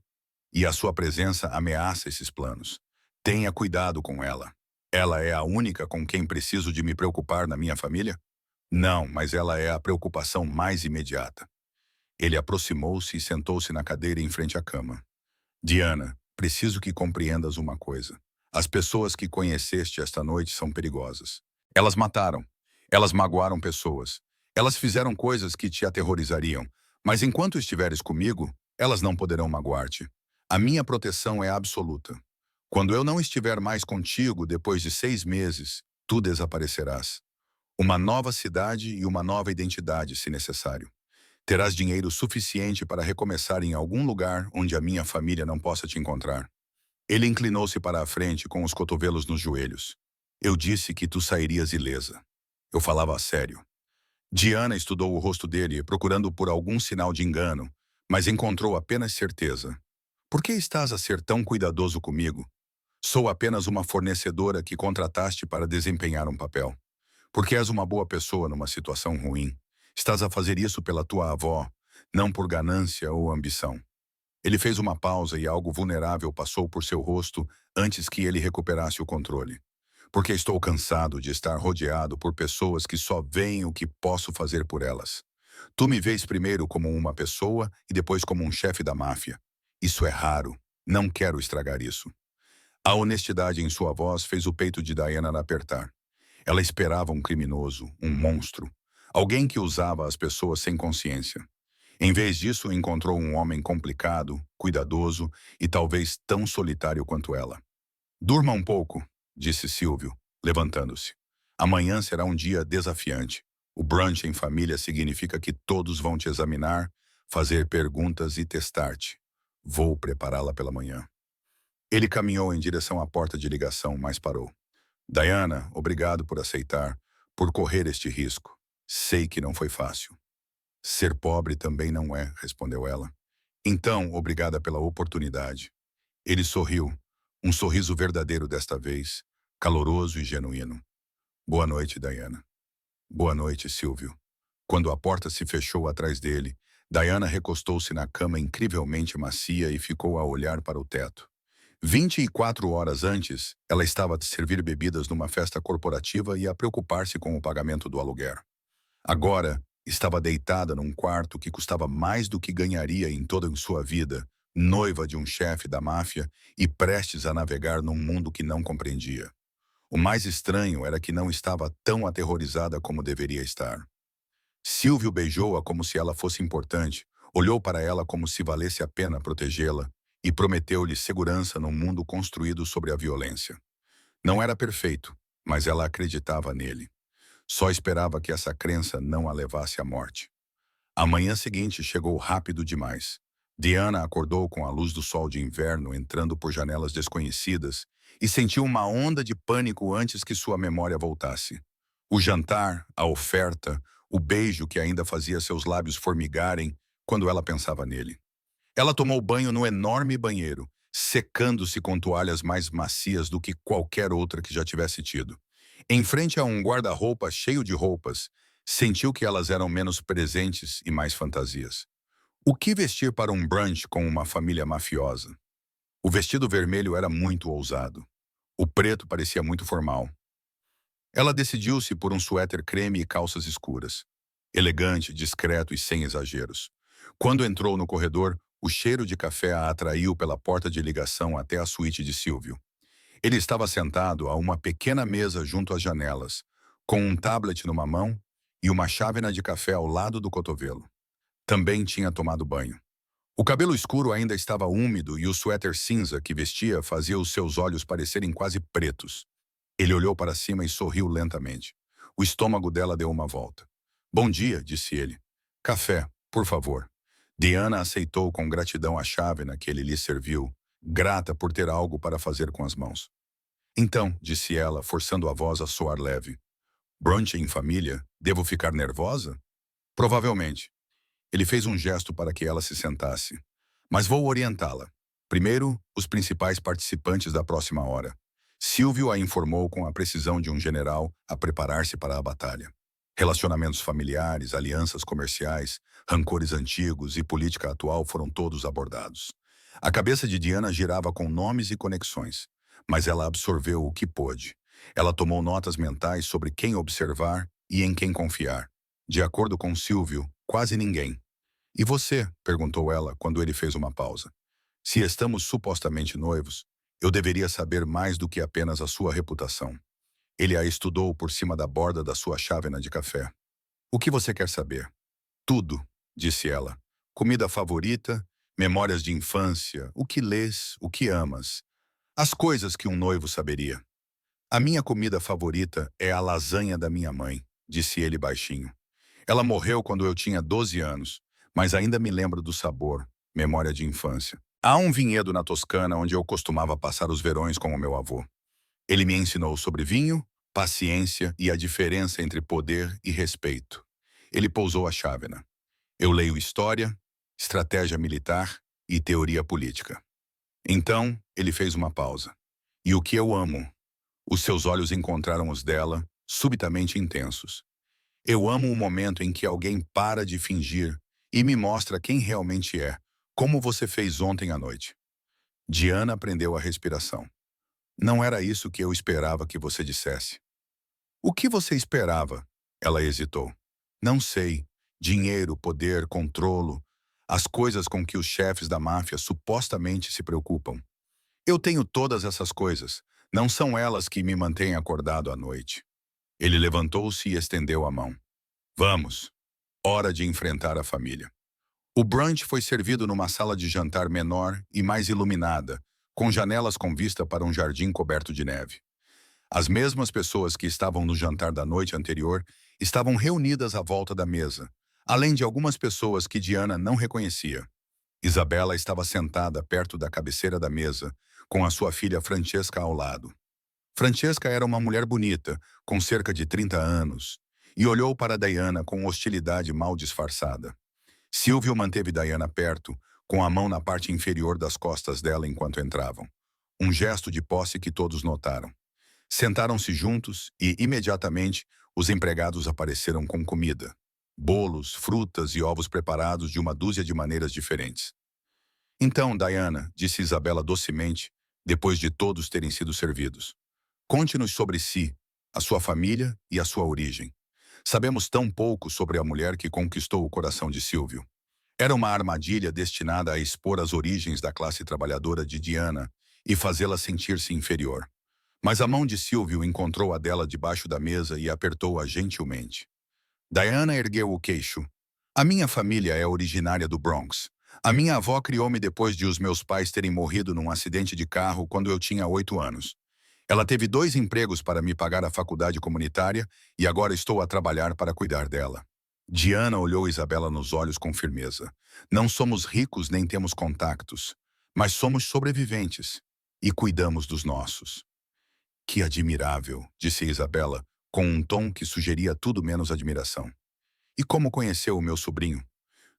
e a sua presença ameaça esses planos. Tenha cuidado com ela. Ela é a única com quem preciso de me preocupar na minha família? Não, mas ela é a preocupação mais imediata. Ele aproximou-se e sentou-se na cadeira em frente à cama. Diana, preciso que compreendas uma coisa. As pessoas que conheceste esta noite são perigosas. Elas mataram. Elas magoaram pessoas. Elas fizeram coisas que te aterrorizariam. Mas enquanto estiveres comigo, elas não poderão magoar-te. A minha proteção é absoluta. Quando eu não estiver mais contigo depois de 6 meses, tu desaparecerás. Uma nova cidade e uma nova identidade, se necessário. Terás dinheiro suficiente para recomeçar em algum lugar onde a minha família não possa te encontrar. Ele inclinou-se para a frente com os cotovelos nos joelhos. Eu disse que tu sairias ilesa. Eu falava a sério. Diana estudou o rosto dele, procurando por algum sinal de engano, mas encontrou apenas certeza. Por que estás a ser tão cuidadoso comigo? Sou apenas uma fornecedora que contrataste para desempenhar um papel. Porque és uma boa pessoa numa situação ruim. Estás a fazer isso pela tua avó, não por ganância ou ambição. Ele fez uma pausa e algo vulnerável passou por seu rosto antes que ele recuperasse o controle. Porque estou cansado de estar rodeado por pessoas que só veem o que posso fazer por elas. Tu me vês primeiro como uma pessoa e depois como um chefe da máfia. Isso é raro. Não quero estragar isso. A honestidade em sua voz fez o peito de Diana apertar. Ela esperava um criminoso, um monstro. Alguém que usava as pessoas sem consciência. Em vez disso, encontrou um homem complicado, cuidadoso e talvez tão solitário quanto ela. Durma um pouco, disse Silvio, levantando-se. Amanhã será um dia desafiante. O brunch em família significa que todos vão te examinar, fazer perguntas e testar-te. Vou prepará-la pela manhã. Ele caminhou em direção à porta de ligação, mas parou. Diana, obrigado por aceitar, por correr este risco. Sei que não foi fácil. Ser pobre também não é, respondeu ela. Então, obrigada pela oportunidade. Ele sorriu, um sorriso verdadeiro desta vez, caloroso e genuíno. Boa noite, Diana. Boa noite, Silvio. Quando a porta se fechou atrás dele, Diana recostou-se na cama incrivelmente macia e ficou a olhar para o teto. 24 horas antes, ela estava a servir bebidas numa festa corporativa e a preocupar-se com o pagamento do aluguer. Agora, estava deitada num quarto que custava mais do que ganharia em toda sua vida, noiva de um chefe da máfia e prestes a navegar num mundo que não compreendia. O mais estranho era que não estava tão aterrorizada como deveria estar. Silvio beijou-a como se ela fosse importante, olhou para ela como se valesse a pena protegê-la e prometeu-lhe segurança num mundo construído sobre a violência. Não era perfeito, mas ela acreditava nele. Só esperava que essa crença não a levasse à morte. A manhã seguinte chegou rápido demais. Diana acordou com a luz do sol de inverno entrando por janelas desconhecidas e sentiu uma onda de pânico antes que sua memória voltasse. O jantar, a oferta, o beijo que ainda fazia seus lábios formigarem quando ela pensava nele. Ela tomou banho no enorme banheiro, secando-se com toalhas mais macias do que qualquer outra que já tivesse tido. Em frente a um guarda-roupa cheio de roupas, sentiu que elas eram menos presentes e mais fantasias. O que vestir para um brunch com uma família mafiosa? O vestido vermelho era muito ousado. O preto parecia muito formal. Ela decidiu-se por um suéter creme e calças escuras. Elegante, discreto e sem exageros. Quando entrou no corredor, o cheiro de café a atraiu pela porta de ligação até a suíte de Silvio. Ele estava sentado a uma pequena mesa junto às janelas, com um tablet numa mão e uma chávena de café ao lado do cotovelo. Também tinha tomado banho. O cabelo escuro ainda estava úmido e o suéter cinza que vestia fazia os seus olhos parecerem quase pretos. Ele olhou para cima e sorriu lentamente. O estômago dela deu uma volta. Bom dia, disse ele. Café, por favor. Diana aceitou com gratidão a chávena que ele lhe serviu, grata por ter algo para fazer com as mãos. Então, disse ela, forçando a voz a soar leve. Brunch em família? Devo ficar nervosa? Provavelmente. Ele fez um gesto para que ela se sentasse. Mas vou orientá-la. Primeiro, os principais participantes da próxima hora. Silvio a informou com a precisão de um general a preparar-se para a batalha. Relacionamentos familiares, alianças comerciais, rancores antigos e política atual foram todos abordados. A cabeça de Diana girava com nomes e conexões, mas ela absorveu o que pôde. Ela tomou notas mentais sobre quem observar e em quem confiar. De acordo com Silvio, quase ninguém. E você? Perguntou ela quando ele fez uma pausa. Se estamos supostamente noivos, eu deveria saber mais do que apenas a sua reputação. Ele a estudou por cima da borda da sua chávena de café. O que você quer saber? Tudo, disse ela. Comida favorita, memórias de infância, o que lês, o que amas. As coisas que um noivo saberia. A minha comida favorita é a lasanha da minha mãe, disse ele baixinho. Ela morreu quando eu tinha 12 anos, mas ainda me lembro do sabor, memória de infância. Há um vinhedo na Toscana onde eu costumava passar os verões com o meu avô. Ele me ensinou sobre vinho, paciência e a diferença entre poder e respeito. Ele pousou a chávena. Eu leio história, estratégia militar e teoria política. Então, ele fez uma pausa. E o que eu amo? Os seus olhos encontraram os dela, subitamente intensos. Eu amo o momento em que alguém para de fingir e me mostra quem realmente é, como você fez ontem à noite. Diana prendeu a respiração. Não era isso que eu esperava que você dissesse. O que você esperava? Ela hesitou. Não sei. Dinheiro, poder, controlo. As coisas com que os chefes da máfia supostamente se preocupam. Eu tenho todas essas coisas. Não são elas que me mantêm acordado à noite. Ele levantou-se e estendeu a mão. Vamos. Hora de enfrentar a família. O brunch foi servido numa sala de jantar menor e mais iluminada, com janelas com vista para um jardim coberto de neve. As mesmas pessoas que estavam no jantar da noite anterior estavam reunidas à volta da mesa, além de algumas pessoas que Diana não reconhecia. Isabela estava sentada perto da cabeceira da mesa, com a sua filha Francesca ao lado. Francesca era uma mulher bonita, com cerca de 30 anos, e olhou para Diana com hostilidade mal disfarçada. Silvio manteve Diana perto, com a mão na parte inferior das costas dela enquanto entravam. Um gesto de posse que todos notaram. Sentaram-se juntos e, imediatamente, os empregados apareceram com comida. Bolos, frutas e ovos preparados de uma dúzia de maneiras diferentes. Então, Diana, disse Isabela docemente, depois de todos terem sido servidos. Conte-nos sobre si, a sua família e a sua origem. Sabemos tão pouco sobre a mulher que conquistou o coração de Silvio. Era uma armadilha destinada a expor as origens da classe trabalhadora de Diana e fazê-la sentir-se inferior. Mas a mão de Silvio encontrou a dela debaixo da mesa e apertou-a gentilmente. Diana ergueu o queixo. A minha família é originária do Bronx. A minha avó criou-me depois de os meus pais terem morrido num acidente de carro quando eu tinha 8 anos. Ela teve 2 empregos para me pagar a faculdade comunitária e agora estou a trabalhar para cuidar dela. Diana olhou Isabela nos olhos com firmeza. Não somos ricos nem temos contactos, mas somos sobreviventes e cuidamos dos nossos. Que admirável, disse Isabela, com um tom que sugeria tudo menos admiração. E como conheceu o meu sobrinho?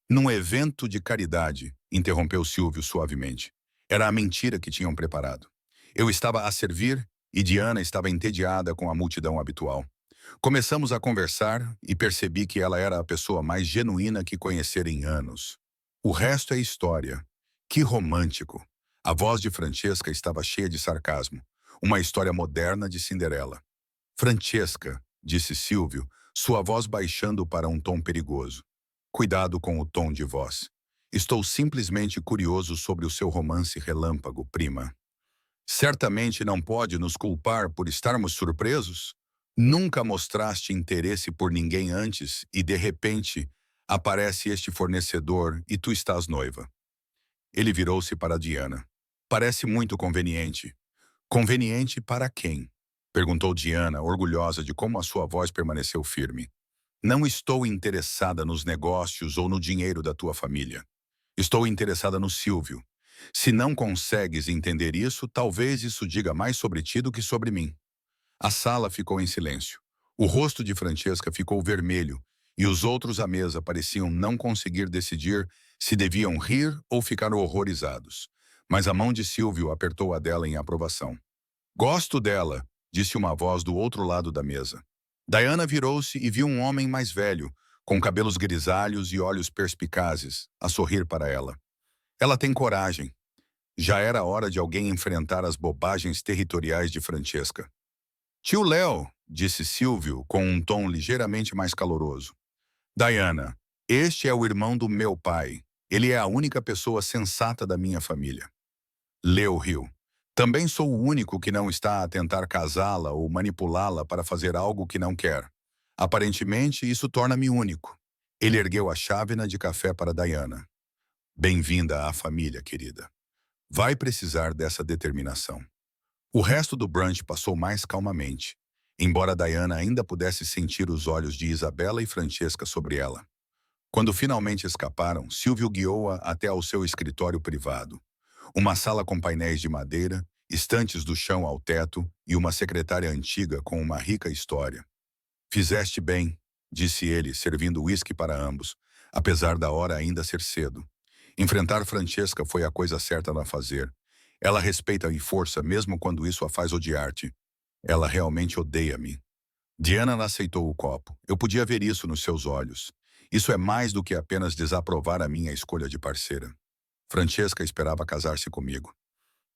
Num evento de caridade, interrompeu Silvio suavemente. Era a mentira que tinham preparado. Eu estava a servir e Diana estava entediada com a multidão habitual. Começamos a conversar e percebi que ela era a pessoa mais genuína que conhecera em anos. O resto é história. Que romântico. A voz de Francesca estava cheia de sarcasmo. Uma história moderna de Cinderela. Francesca, disse Silvio, sua voz baixando para um tom perigoso. Cuidado com o tom de voz. Estou simplesmente curioso sobre o seu romance relâmpago, prima. Certamente não pode nos culpar por estarmos surpresos? Nunca mostraste interesse por ninguém antes e, de repente, aparece este fornecedor e tu estás noiva. Ele virou-se para Diana. Parece muito conveniente. Conveniente para quem? Perguntou Diana, orgulhosa de como a sua voz permaneceu firme. Não estou interessada nos negócios ou no dinheiro da tua família. Estou interessada no Silvio. Se não consegues entender isso, talvez isso diga mais sobre ti do que sobre mim. A sala ficou em silêncio. O rosto de Francesca ficou vermelho e os outros à mesa pareciam não conseguir decidir se deviam rir ou ficar horrorizados. Mas a mão de Silvio apertou a dela em aprovação. Gosto dela, disse uma voz do outro lado da mesa. Diana virou-se e viu um homem mais velho, com cabelos grisalhos e olhos perspicazes, a sorrir para ela. Ela tem coragem. Já era hora de alguém enfrentar as bobagens territoriais de Francesca. Tio Léo, disse Silvio, com um tom ligeiramente mais caloroso. Diana, este é o irmão do meu pai. Ele é a única pessoa sensata da minha família. Leo riu. Também sou o único que não está a tentar casá-la ou manipulá-la para fazer algo que não quer. Aparentemente, isso torna-me único. Ele ergueu a chávena de café para Diana. Bem-vinda à família, querida. Vai precisar dessa determinação. O resto do brunch passou mais calmamente, embora Diana ainda pudesse sentir os olhos de Isabela e Francesca sobre ela. Quando finalmente escaparam, Silvio guiou-a até ao seu escritório privado. Uma sala com painéis de madeira, estantes do chão ao teto e uma secretária antiga com uma rica história. Fizeste bem, disse ele, servindo uísque para ambos, apesar da hora ainda ser cedo. Enfrentar Francesca foi a coisa certa a fazer. Ela respeita e força mesmo quando isso a faz odiar-te. Ela realmente odeia-me. Diana aceitou o copo. Eu podia ver isso nos seus olhos. Isso é mais do que apenas desaprovar a minha escolha de parceira. Francesca esperava casar-se comigo.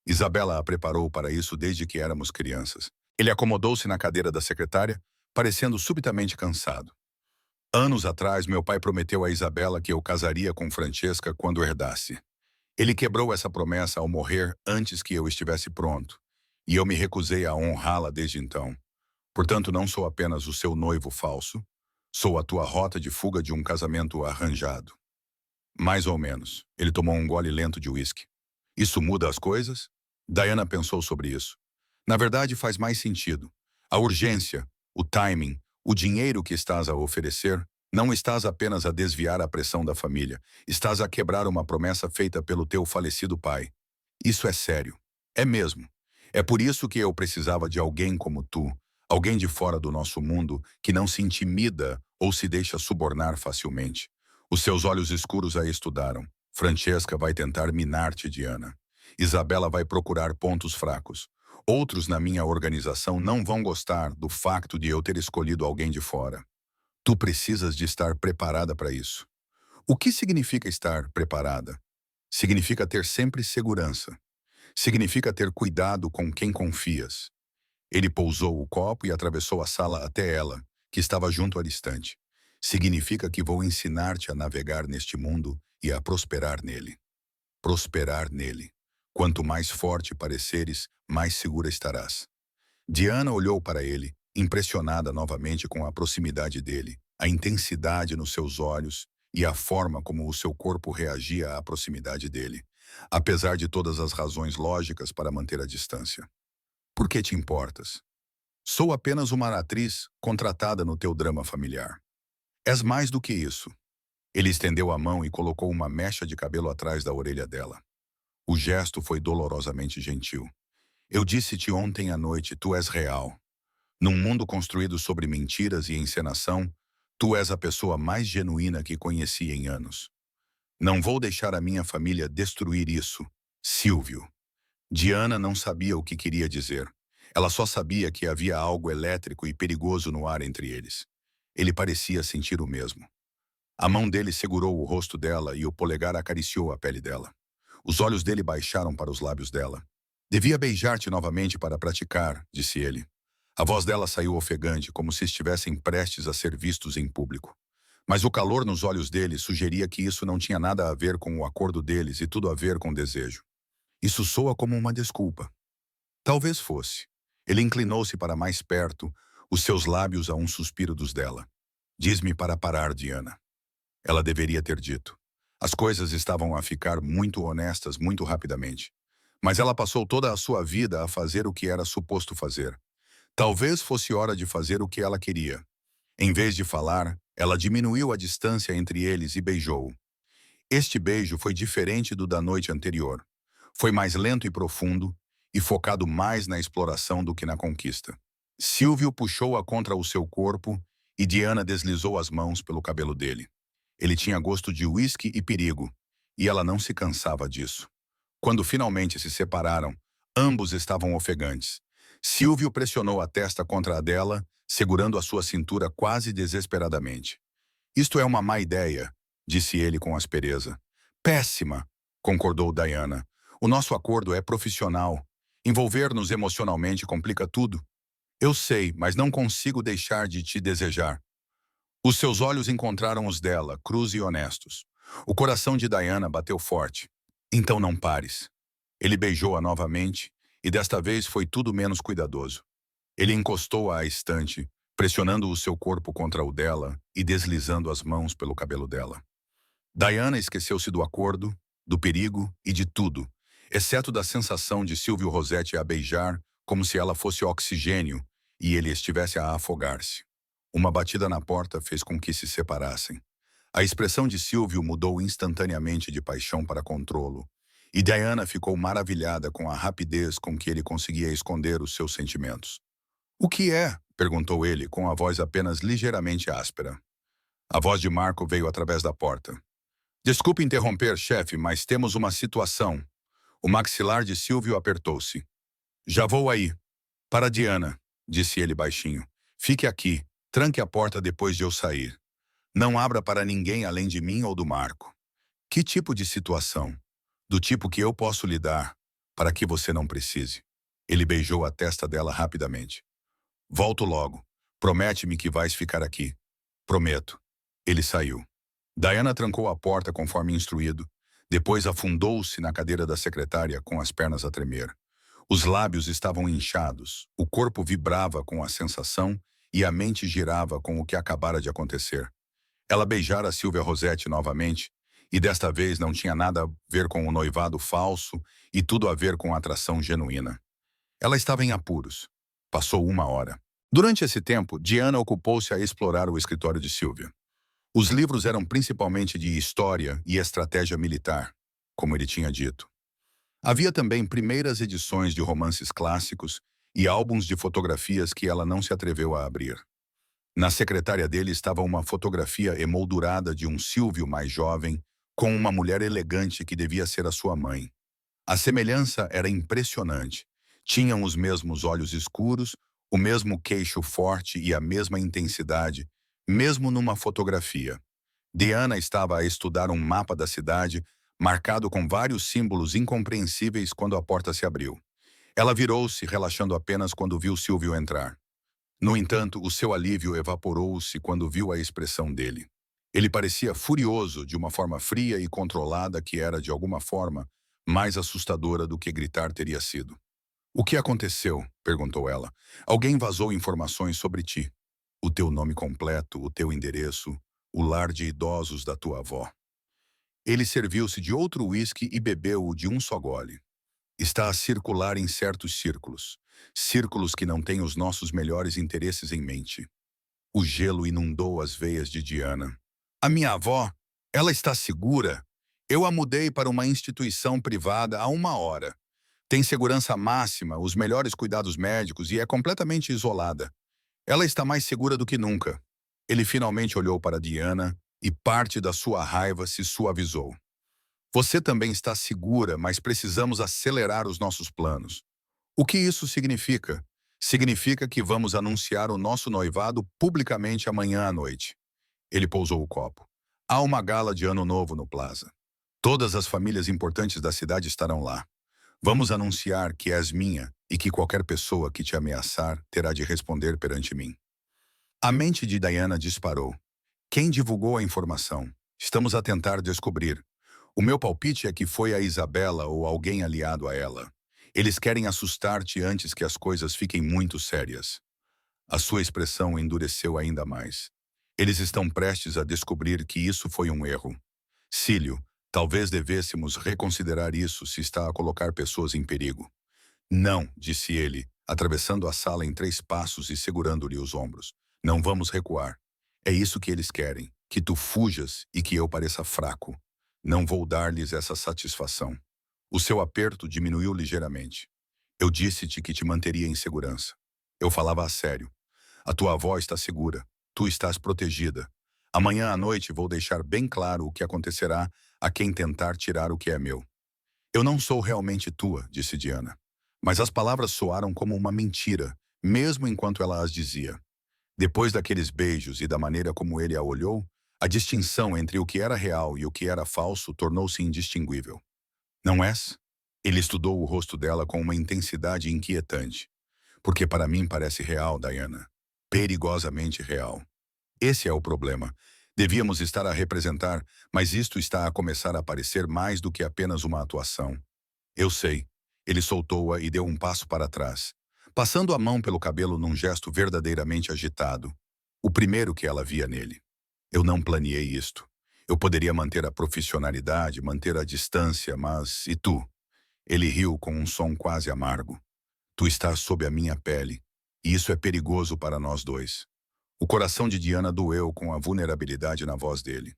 Isabela a preparou para isso desde que éramos crianças. Ele acomodou-se na cadeira da secretária, parecendo subitamente cansado. Anos atrás, meu pai prometeu a Isabela que eu casaria com Francesca quando herdasse. Ele quebrou essa promessa ao morrer antes que eu estivesse pronto, e eu me recusei a honrá-la desde então. Portanto, não sou apenas o seu noivo falso, sou a tua rota de fuga de um casamento arranjado. Mais ou menos. Ele tomou um gole lento de uísque. Isso muda as coisas? Diana pensou sobre isso. Na verdade, faz mais sentido. A urgência, o timing, o dinheiro que estás a oferecer, não estás apenas a desviar a pressão da família, estás a quebrar uma promessa feita pelo teu falecido pai. Isso é sério. É mesmo. É por isso que eu precisava de alguém como tu, alguém de fora do nosso mundo que não se intimida ou se deixa subornar facilmente. Os seus olhos escuros a estudaram. Francesca vai tentar minar-te, Diana. Isabela vai procurar pontos fracos. Outros na minha organização não vão gostar do facto de eu ter escolhido alguém de fora. Tu precisas de estar preparada para isso. O que significa estar preparada? Significa ter sempre segurança. Significa ter cuidado com quem confias. Ele pousou o copo e atravessou a sala até ela, que estava junto à estante. Significa que vou ensinar-te a navegar neste mundo e a prosperar nele. Prosperar nele. Quanto mais forte pareceres, mais segura estarás. Diana olhou para ele, impressionada novamente com a proximidade dele, a intensidade nos seus olhos e a forma como o seu corpo reagia à proximidade dele, apesar de todas as razões lógicas para manter a distância. Por que te importas? Sou apenas uma atriz contratada no teu drama familiar. És mais do que isso. Ele estendeu a mão e colocou uma mecha de cabelo atrás da orelha dela. O gesto foi dolorosamente gentil. Eu disse-te ontem à noite, tu és real. Num mundo construído sobre mentiras e encenação, tu és a pessoa mais genuína que conheci em anos. Não vou deixar a minha família destruir isso, Silvio. Diana não sabia o que queria dizer. Ela só sabia que havia algo elétrico e perigoso no ar entre eles. Ele parecia sentir o mesmo. A mão dele segurou o rosto dela e o polegar acariciou a pele dela. Os olhos dele baixaram para os lábios dela. Devia beijar-te novamente para praticar, disse ele. A voz dela saiu ofegante, como se estivessem prestes a ser vistos em público. Mas o calor nos olhos dele sugeria que isso não tinha nada a ver com o acordo deles e tudo a ver com desejo. Isso soa como uma desculpa. Talvez fosse. Ele inclinou-se para mais perto, os seus lábios a um suspiro dos dela. Diz-me para parar, Diana. Ela deveria ter dito. As coisas estavam a ficar muito honestas muito rapidamente. Mas ela passou toda a sua vida a fazer o que era suposto fazer. Talvez fosse hora de fazer o que ela queria. Em vez de falar, ela diminuiu a distância entre eles e beijou-o. Este beijo foi diferente do da noite anterior. Foi mais lento e profundo, e focado mais na exploração do que na conquista. Silvio puxou-a contra o seu corpo e Diana deslizou as mãos pelo cabelo dele. Ele tinha gosto de uísque e perigo, e ela não se cansava disso. Quando finalmente se separaram, ambos estavam ofegantes. Silvio pressionou a testa contra a dela, segurando a sua cintura quase desesperadamente. Isto é uma má ideia, disse ele com aspereza. Péssima, concordou Diana. O nosso acordo é profissional. Envolver-nos emocionalmente complica tudo. Eu sei, mas não consigo deixar de te desejar. Os seus olhos encontraram os dela, crus e honestos. O coração de Diana bateu forte. Então não pares. Ele beijou-a novamente, e desta vez foi tudo menos cuidadoso. Ele encostou-a à estante, pressionando o seu corpo contra o dela e deslizando as mãos pelo cabelo dela. Diana esqueceu-se do acordo, do perigo e de tudo, exceto da sensação de Silvio Rossetti a beijar como se ela fosse oxigênio e ele estivesse a afogar-se. Uma batida na porta fez com que se separassem. A expressão de Silvio mudou instantaneamente de paixão para controlo, e Diana ficou maravilhada com a rapidez com que ele conseguia esconder os seus sentimentos. "O que é?" perguntou ele, com a voz apenas ligeiramente áspera. A voz de Marco veio através da porta. "Desculpe interromper, chefe, mas temos uma situação." O maxilar de Silvio apertou-se. "Já vou aí." "Para Diana", disse ele baixinho. "Fique aqui. Tranque a porta depois de eu sair. Não abra para ninguém além de mim ou do Marco." "Que tipo de situação?" "Do tipo que eu posso lhe dar, para que você não precise." Ele beijou a testa dela rapidamente. "Volto logo. Promete-me que vais ficar aqui." "Prometo." Ele saiu. Diana trancou a porta conforme instruído. Depois afundou-se na cadeira da secretária com as pernas a tremer. Os lábios estavam inchados, o corpo vibrava com a sensação e a mente girava com o que acabara de acontecer. Ela beijara Silvia Rossetti novamente, e desta vez não tinha nada a ver com o noivado falso e tudo a ver com a atração genuína. Ela estava em apuros. Passou 1 hora. Durante esse tempo, Diana ocupou-se a explorar o escritório de Silvia. Os livros eram principalmente de história e estratégia militar, como ele tinha dito. Havia também primeiras edições de romances clássicos e álbuns de fotografias que ela não se atreveu a abrir. Na secretária dele estava uma fotografia emoldurada de um Silvio mais jovem, com uma mulher elegante que devia ser a sua mãe. A semelhança era impressionante. Tinham os mesmos olhos escuros, o mesmo queixo forte e a mesma intensidade, mesmo numa fotografia. Diana estava a estudar um mapa da cidade, marcado com vários símbolos incompreensíveis quando a porta se abriu. Ela virou-se, relaxando apenas quando viu Silvio entrar. No entanto, o seu alívio evaporou-se quando viu a expressão dele. Ele parecia furioso de uma forma fria e controlada que era, de alguma forma, mais assustadora do que gritar teria sido. "O que aconteceu?" perguntou ela. "Alguém vazou informações sobre ti. O teu nome completo, o teu endereço, o lar de idosos da tua avó." Ele serviu-se de outro uísque e bebeu-o de um só gole. "Está a circular em certos círculos. Círculos que não têm os nossos melhores interesses em mente." O gelo inundou as veias de Diana. "A minha avó? Ela está segura? Eu a mudei para uma instituição privada há 1 hora. Tem segurança máxima, os melhores cuidados médicos e é completamente isolada. Ela está mais segura do que nunca. Ele finalmente olhou para Diana e parte da sua raiva se suavizou. Você também está segura, mas precisamos acelerar os nossos planos. O que isso significa? Significa que vamos anunciar o nosso noivado publicamente amanhã à noite. Ele pousou o copo. Há uma gala de Ano Novo no Plaza. Todas as famílias importantes da cidade estarão lá. Vamos anunciar que és minha e que qualquer pessoa que te ameaçar terá de responder perante mim. A mente de Diana disparou. Quem divulgou a informação? Estamos a tentar descobrir. O meu palpite é que foi a Isabela ou alguém aliado a ela. Eles querem assustar-te antes que as coisas fiquem muito sérias. A sua expressão endureceu ainda mais. Eles estão prestes a descobrir que isso foi um erro. Cílio, talvez devêssemos reconsiderar isso se está a colocar pessoas em perigo. Não, disse ele, atravessando a sala em 3 passos e segurando-lhe os ombros. Não vamos recuar. É isso que eles querem, que tu fujas e que eu pareça fraco. Não vou dar-lhes essa satisfação. O seu aperto diminuiu ligeiramente. Eu disse-te que te manteria em segurança. Eu falava a sério. A tua avó está segura. Tu estás protegida. Amanhã à noite vou deixar bem claro o que acontecerá a quem tentar tirar o que é meu. Eu não sou realmente tua, disse Diana. Mas as palavras soaram como uma mentira, mesmo enquanto ela as dizia. Depois daqueles beijos e da maneira como ele a olhou, a distinção entre o que era real e o que era falso tornou-se indistinguível. Não és? Ele estudou o rosto dela com uma intensidade inquietante. Porque para mim parece real, Diana. Perigosamente real. Esse é o problema. Devíamos estar a representar, mas isto está a começar a parecer mais do que apenas uma atuação. Eu sei. Ele soltou-a e deu um passo para trás, passando a mão pelo cabelo num gesto verdadeiramente agitado. O primeiro que ela via nele. Eu não planeei isto. Eu poderia manter a profissionalidade, manter a distância, mas... E tu? Ele riu com um som quase amargo. Tu estás sob a minha pele, e isso é perigoso para nós dois. O coração de Diana doeu com a vulnerabilidade na voz dele.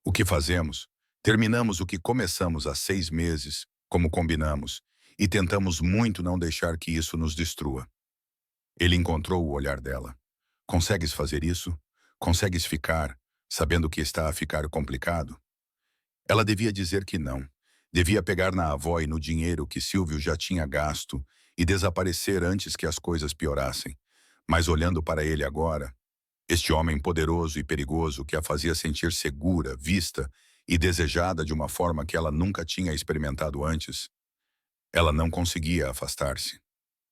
O que fazemos? Terminamos o que começamos há 6 meses, como combinamos, e tentamos muito não deixar que isso nos destrua. Ele encontrou o olhar dela. Consegues fazer isso? Consegues ficar, sabendo que está a ficar complicado? Ela devia dizer que não. Devia pegar na avó e no dinheiro que Silvio já tinha gasto e desaparecer antes que as coisas piorassem. Mas olhando para ele agora, este homem poderoso e perigoso que a fazia sentir segura, vista e desejada de uma forma que ela nunca tinha experimentado antes, ela não conseguia afastar-se.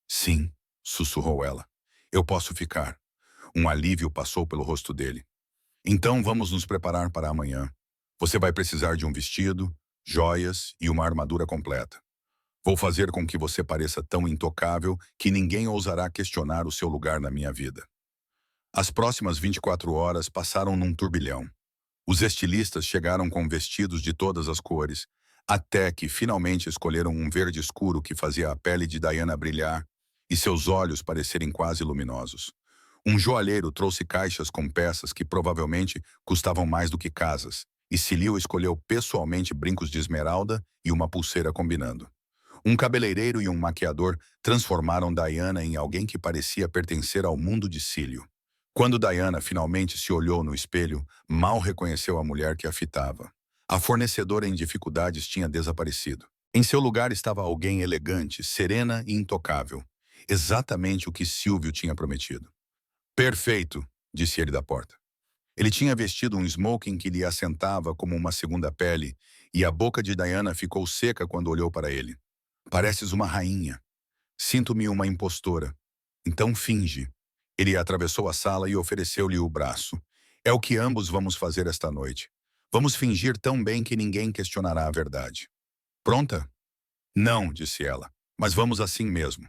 Sim, sussurrou ela. Eu posso ficar. Um alívio passou pelo rosto dele. Então vamos nos preparar para amanhã. Você vai precisar de um vestido, joias e uma armadura completa. Vou fazer com que você pareça tão intocável que ninguém ousará questionar o seu lugar na minha vida. As próximas 24 horas passaram num turbilhão. Os estilistas chegaram com vestidos de todas as cores, até que finalmente escolheram um verde escuro que fazia a pele de Diana brilhar e seus olhos parecerem quase luminosos. Um joalheiro trouxe caixas com peças que provavelmente custavam mais do que casas, e Cilio escolheu pessoalmente brincos de esmeralda e uma pulseira combinando. Um cabeleireiro e um maquiador transformaram Diana em alguém que parecia pertencer ao mundo de Cílio. Quando Diana finalmente se olhou no espelho, mal reconheceu a mulher que a fitava. A fornecedora em dificuldades tinha desaparecido. Em seu lugar estava alguém elegante, serena e intocável. Exatamente o que Silvio tinha prometido. Perfeito, disse ele da porta. Ele tinha vestido um smoking que lhe assentava como uma segunda pele, e a boca de Diana ficou seca quando olhou para ele. Pareces uma rainha. Sinto-me uma impostora. Então finge. Ele atravessou a sala e ofereceu-lhe o braço. É o que ambos vamos fazer esta noite. Vamos fingir tão bem que ninguém questionará a verdade. Pronta? Não, disse ela. Mas vamos assim mesmo.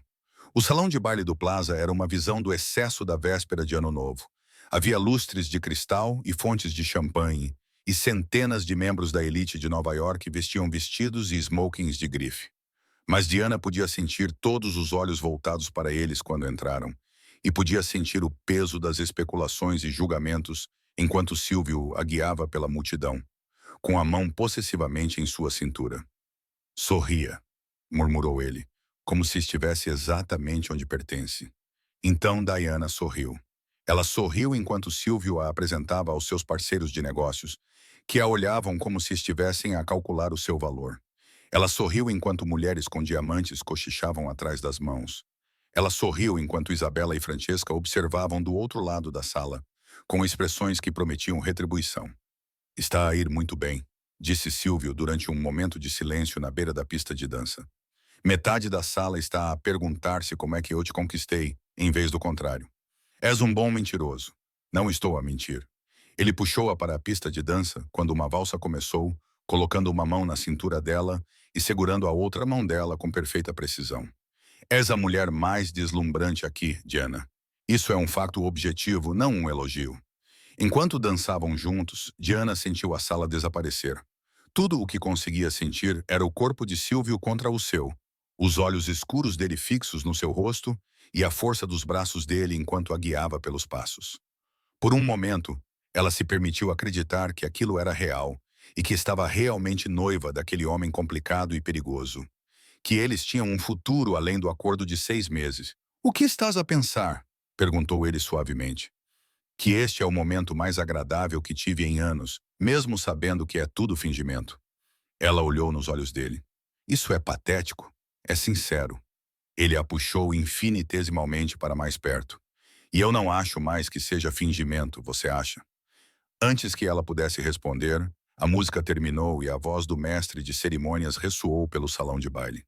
O salão de baile do Plaza era uma visão do excesso da véspera de Ano Novo. Havia lustres de cristal e fontes de champanhe, e centenas de membros da elite de Nova York vestiam vestidos e smokings de grife. Mas Diana podia sentir todos os olhos voltados para eles quando entraram, e podia sentir o peso das especulações e julgamentos enquanto Silvio a guiava pela multidão, com a mão possessivamente em sua cintura. Sorria, murmurou ele, como se estivesse exatamente onde pertence. Então Diana sorriu. Ela sorriu enquanto Silvio a apresentava aos seus parceiros de negócios, que a olhavam como se estivessem a calcular o seu valor. Ela sorriu enquanto mulheres com diamantes cochichavam atrás das mãos. Ela sorriu enquanto Isabela e Francesca observavam do outro lado da sala, com expressões que prometiam retribuição. Está a ir muito bem, disse Silvio durante um momento de silêncio na beira da pista de dança. Metade da sala está a perguntar-se como é que eu te conquistei, em vez do contrário. És um bom mentiroso. Não estou a mentir. Ele puxou-a para a pista de dança quando uma valsa começou, colocando uma mão na cintura dela e segurando a outra mão dela com perfeita precisão. És a mulher mais deslumbrante aqui, Diana. Isso é um fato objetivo, não um elogio. Enquanto dançavam juntos, Diana sentiu a sala desaparecer. Tudo o que conseguia sentir era o corpo de Silvio contra o seu, os olhos escuros dele fixos no seu rosto e a força dos braços dele enquanto a guiava pelos passos. Por um momento, ela se permitiu acreditar que aquilo era real e que estava realmente noiva daquele homem complicado e perigoso. Que eles tinham um futuro além do acordo de 6 meses. O que estás a pensar? Perguntou ele suavemente. Que este é o momento mais agradável que tive em anos, mesmo sabendo que é tudo fingimento. Ela olhou nos olhos dele. Isso é patético. É sincero. Ele a puxou infinitesimalmente para mais perto. E eu não acho mais que seja fingimento, você acha? Antes que ela pudesse responder, a música terminou e a voz do mestre de cerimônias ressoou pelo salão de baile.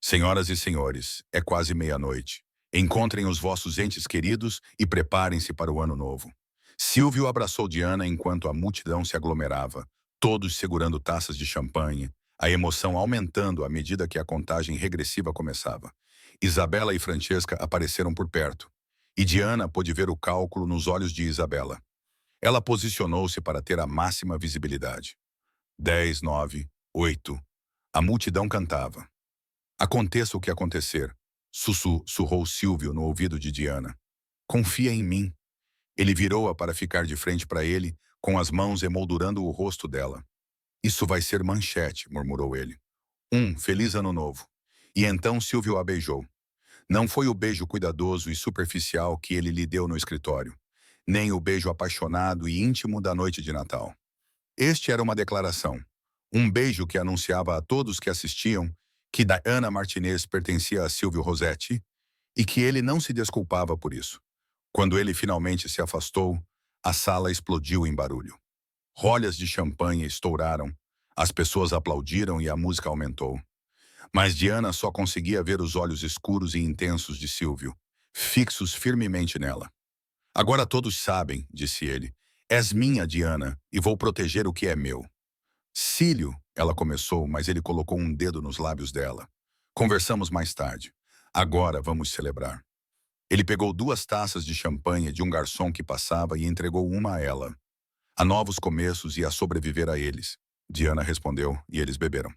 Senhoras e senhores, é quase meia-noite. Encontrem os vossos entes queridos e preparem-se para o ano novo. Silvio abraçou Diana enquanto a multidão se aglomerava, todos segurando taças de champanhe, a emoção aumentando à medida que a contagem regressiva começava. Isabela e Francesca apareceram por perto, e Diana pôde ver o cálculo nos olhos de Isabela. Ela posicionou-se para ter a máxima visibilidade. 10, 9, 8. A multidão cantava. Aconteça o que acontecer, sussurrou Silvio no ouvido de Diana. Confia em mim. Ele virou-a para ficar de frente para ele, com as mãos emoldurando o rosto dela. Isso vai ser manchete, murmurou ele. Feliz ano novo. E então Silvio a beijou. Não foi o beijo cuidadoso e superficial que ele lhe deu no escritório, nem o beijo apaixonado e íntimo da noite de Natal. Este era uma declaração. Um beijo que anunciava a todos que assistiam que Diana Martinez pertencia a Silvio Rossetti e que ele não se desculpava por isso. Quando ele finalmente se afastou, a sala explodiu em barulho. Rolhas de champanhe estouraram, as pessoas aplaudiram e a música aumentou. Mas Diana só conseguia ver os olhos escuros e intensos de Silvio, fixos firmemente nela. Agora todos sabem, disse ele. És minha, Diana, e vou proteger o que é meu. Cílio, ela começou, mas ele colocou um dedo nos lábios dela. Conversamos mais tarde. Agora vamos celebrar. Ele pegou 2 taças de champanhe de um garçom que passava e entregou uma a ela. Há novos começos e a sobreviver a eles. Diana respondeu e eles beberam.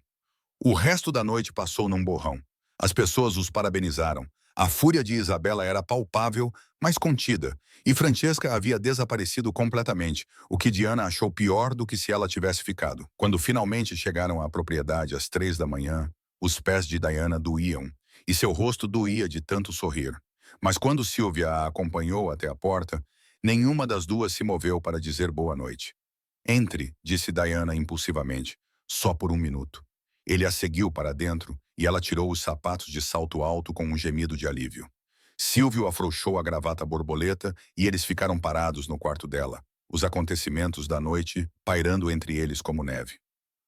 O resto da noite passou num borrão. As pessoas os parabenizaram. A fúria de Isabela era palpável, mas contida, e Francesca havia desaparecido completamente, o que Diana achou pior do que se ela tivesse ficado. Quando finalmente chegaram à propriedade às 3 da manhã, os pés de Diana doíam, e seu rosto doía de tanto sorrir. Mas quando Silvia a acompanhou até a porta, nenhuma das duas se moveu para dizer boa noite. Entre, disse Diana impulsivamente, só por 1 minuto. Ele a seguiu para dentro e ela tirou os sapatos de salto alto com um gemido de alívio. Silvio afrouxou a gravata borboleta e eles ficaram parados no quarto dela, os acontecimentos da noite pairando entre eles como neve.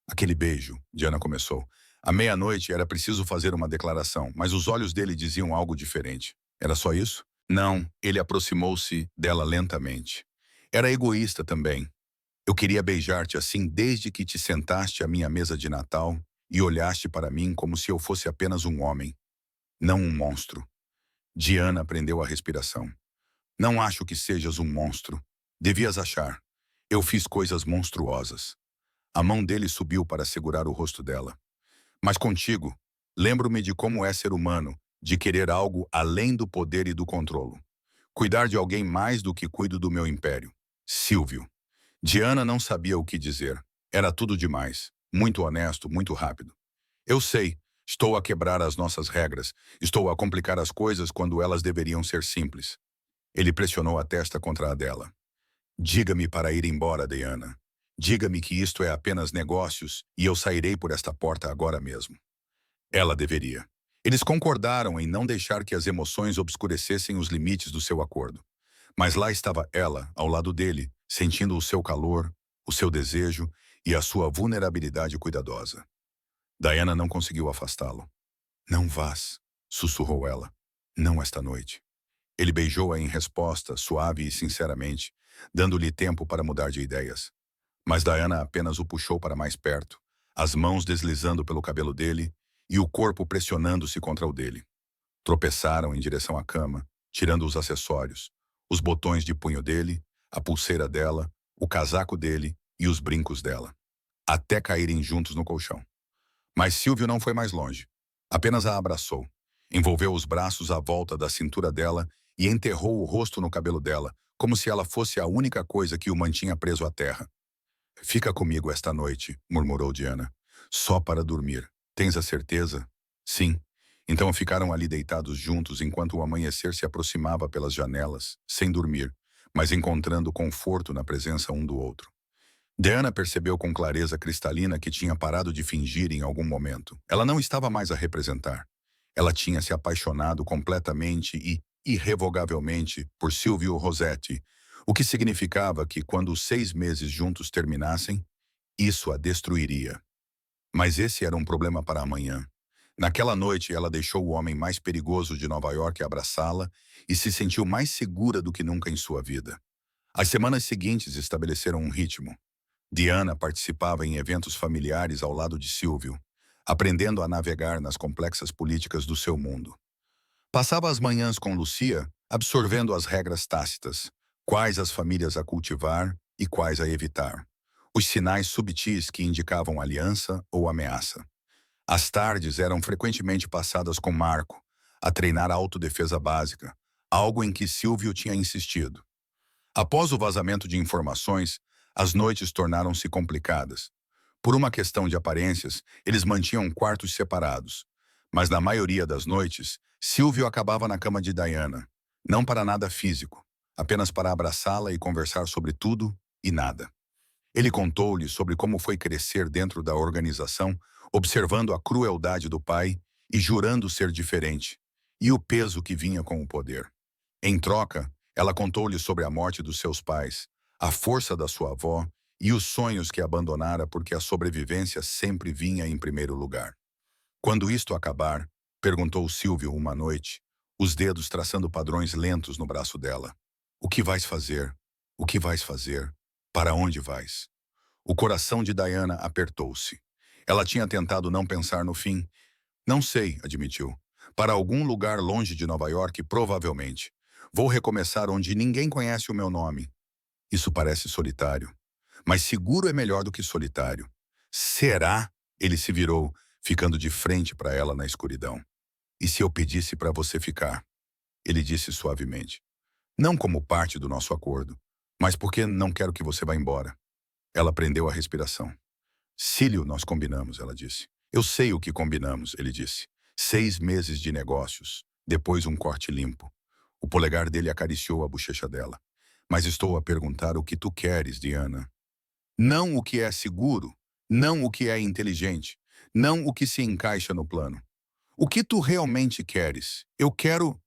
Aquele beijo, Diana começou. À meia-noite era preciso fazer uma declaração, mas os olhos dele diziam algo diferente. Era só isso? Não, ele aproximou-se dela lentamente. Era egoísta também. Eu queria beijar-te assim desde que te sentaste à minha mesa de Natal e olhaste para mim como se eu fosse apenas um homem, não um monstro. Diana prendeu a respiração. Não acho que sejas um monstro. Devias achar. Eu fiz coisas monstruosas. A mão dele subiu para segurar o rosto dela. Mas contigo, lembro-me de como é ser humano, de querer algo além do poder e do controlo. Cuidar de alguém mais do que cuido do meu império. Silvio. Diana não sabia o que dizer. Era tudo demais. Muito honesto, muito rápido. Eu sei. Estou a quebrar as nossas regras. Estou a complicar as coisas quando elas deveriam ser simples. Ele pressionou a testa contra a dela. Diga-me para ir embora, Diana. Diga-me que isto é apenas negócios e eu sairei por esta porta agora mesmo. Ela deveria. Eles concordaram em não deixar que as emoções obscurecessem os limites do seu acordo. Mas lá estava ela, ao lado dele, sentindo o seu calor, o seu desejo e a sua vulnerabilidade cuidadosa. Diana não conseguiu afastá-lo. Não vás, sussurrou ela. Não esta noite. Ele beijou-a em resposta, suave e sinceramente, dando-lhe tempo para mudar de ideias. Mas Diana apenas o puxou para mais perto, as mãos deslizando pelo cabelo dele e o corpo pressionando-se contra o dele. Tropeçaram em direção à cama, tirando os acessórios, os botões de punho dele, a pulseira dela, o casaco dele e os brincos dela, até caírem juntos no colchão. Mas Silvio não foi mais longe. Apenas a abraçou, envolveu os braços à volta da cintura dela e enterrou o rosto no cabelo dela, como se ela fosse a única coisa que o mantinha preso à terra. Fica comigo esta noite, murmurou Diana. Só para dormir. Tens a certeza? Sim. Então ficaram ali deitados juntos enquanto o amanhecer se aproximava pelas janelas, sem dormir, mas encontrando conforto na presença um do outro. Diana percebeu com clareza cristalina que tinha parado de fingir em algum momento. Ela não estava mais a representar. Ela tinha se apaixonado completamente e irrevogavelmente por Silvio Rossetti, o que significava que, quando os 6 meses juntos terminassem, isso a destruiria. Mas esse era um problema para amanhã. Naquela noite, ela deixou o homem mais perigoso de Nova York abraçá-la e se sentiu mais segura do que nunca em sua vida. As semanas seguintes estabeleceram um ritmo. Diana participava em eventos familiares ao lado de Silvio, aprendendo a navegar nas complexas políticas do seu mundo. Passava as manhãs com Lucia, absorvendo as regras tácitas, quais as famílias a cultivar e quais a evitar, os sinais subtis que indicavam aliança ou ameaça. As tardes eram frequentemente passadas com Marco, a treinar a autodefesa básica, algo em que Silvio tinha insistido. Após o vazamento de informações, as noites tornaram-se complicadas. Por uma questão de aparências, eles mantinham quartos separados. Mas na maioria das noites, Silvio acabava na cama de Diana. Não para nada físico, apenas para abraçá-la e conversar sobre tudo e nada. Ele contou-lhe sobre como foi crescer dentro da organização, observando a crueldade do pai e jurando ser diferente, e o peso que vinha com o poder. Em troca, ela contou-lhe sobre a morte dos seus pais, a força da sua avó e os sonhos que abandonara porque a sobrevivência sempre vinha em primeiro lugar. Quando isto acabar, perguntou Silvio uma noite, os dedos traçando padrões lentos no braço dela. O que vais fazer? O que vais fazer? Para onde vais? O coração de Diana apertou-se. Ela tinha tentado não pensar no fim. Não sei, admitiu. Para algum lugar longe de Nova York, provavelmente. Vou recomeçar onde ninguém conhece o meu nome. Isso parece solitário. Mas seguro é melhor do que solitário. Será? Ele se virou, ficando de frente para ela na escuridão. E se eu pedisse para você ficar? Ele disse suavemente. Não como parte do nosso acordo, mas porque não quero que você vá embora. Ela prendeu a respiração. Cílio, nós combinamos, ela disse. Eu sei o que combinamos, ele disse. 6 meses de negócios, depois um corte limpo. O polegar dele acariciou a bochecha dela. Mas estou a perguntar o que tu queres, Diana. Não o que é seguro, não o que é inteligente, não o que se encaixa no plano. O que tu realmente queres? Eu quero...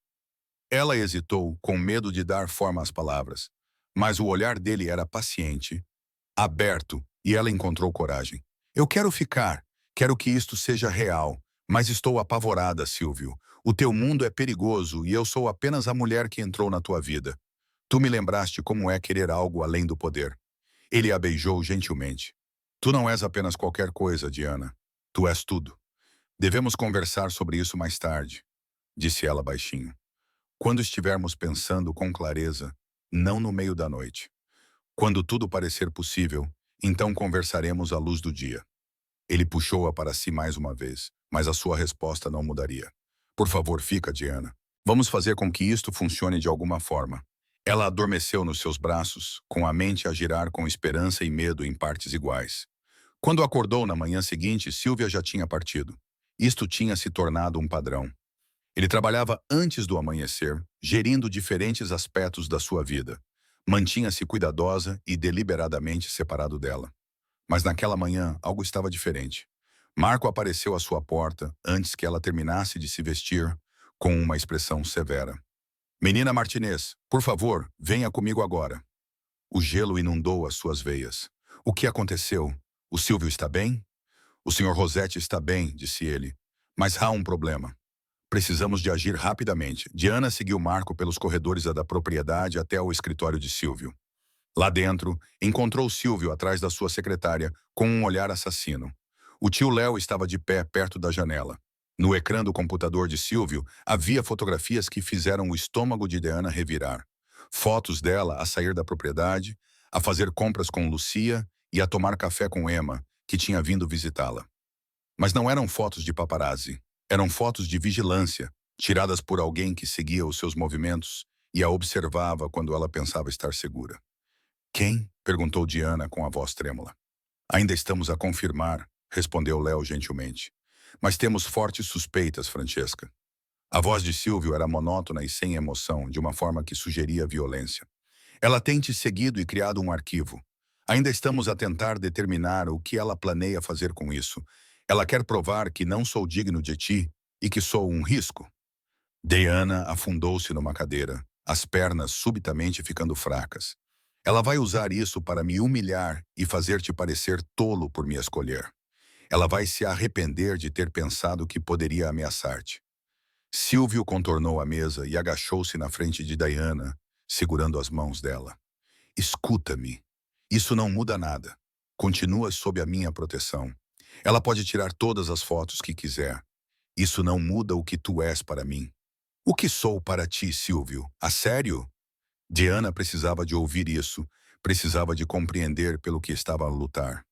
Ela hesitou, com medo de dar forma às palavras. Mas o olhar dele era paciente, aberto, e ela encontrou coragem. Eu quero ficar, quero que isto seja real, mas estou apavorada, Silvio. O teu mundo é perigoso e eu sou apenas a mulher que entrou na tua vida. Tu me lembraste como é querer algo além do poder. Ele a beijou gentilmente. Tu não és apenas qualquer coisa, Diana. Tu és tudo. Devemos conversar sobre isso mais tarde, disse ela baixinho. Quando estivermos pensando com clareza, não no meio da noite. Quando tudo parecer possível, então conversaremos à luz do dia. Ele puxou-a para si mais uma vez, mas a sua resposta não mudaria. Por favor, fica, Diana. Vamos fazer com que isto funcione de alguma forma. Ela adormeceu nos seus braços, com a mente a girar com esperança e medo em partes iguais. Quando acordou na manhã seguinte, Silvia já tinha partido. Isto tinha se tornado um padrão. Ele trabalhava antes do amanhecer, gerindo diferentes aspectos da sua vida. Mantinha-se cuidadosa e deliberadamente separado dela. Mas naquela manhã, algo estava diferente. Marco apareceu à sua porta antes que ela terminasse de se vestir, com uma expressão severa. Menina Martinez, por favor, venha comigo agora. O gelo inundou as suas veias. O que aconteceu? O Silvio está bem? O Sr. Rossetti está bem, disse ele. Mas há um problema. Precisamos de agir rapidamente. Diana seguiu Marco pelos corredores da propriedade até o escritório de Silvio. Lá dentro, encontrou Silvio atrás da sua secretária, com um olhar assassino. O tio Léo estava de pé perto da janela. No ecrã do computador de Silvio, havia fotografias que fizeram o estômago de Diana revirar. Fotos dela a sair da propriedade, a fazer compras com Lucia e a tomar café com Emma, que tinha vindo visitá-la. Mas não eram fotos de paparazzi. Eram fotos de vigilância, tiradas por alguém que seguia os seus movimentos e a observava quando ela pensava estar segura. Quem? Perguntou Diana com a voz trêmula. Ainda estamos a confirmar, respondeu Léo gentilmente. Mas temos fortes suspeitas, Francesca. A voz de Silvio era monótona e sem emoção, de uma forma que sugeria violência. Ela tem te seguido e criado um arquivo. Ainda estamos a tentar determinar o que ela planeia fazer com isso. Ela quer provar que não sou digno de ti e que sou um risco. Diana afundou-se numa cadeira, as pernas subitamente ficando fracas. Ela vai usar isso para me humilhar e fazer-te parecer tolo por me escolher. Ela vai se arrepender de ter pensado que poderia ameaçar-te. Silvio contornou a mesa e agachou-se na frente de Diana, segurando as mãos dela. Escuta-me. Isso não muda nada. Continua sob a minha proteção. Ela pode tirar todas as fotos que quiser. Isso não muda o que tu és para mim. O que sou para ti, Silvio? A sério? Diana precisava de ouvir isso, precisava de compreender pelo que estava a lutar.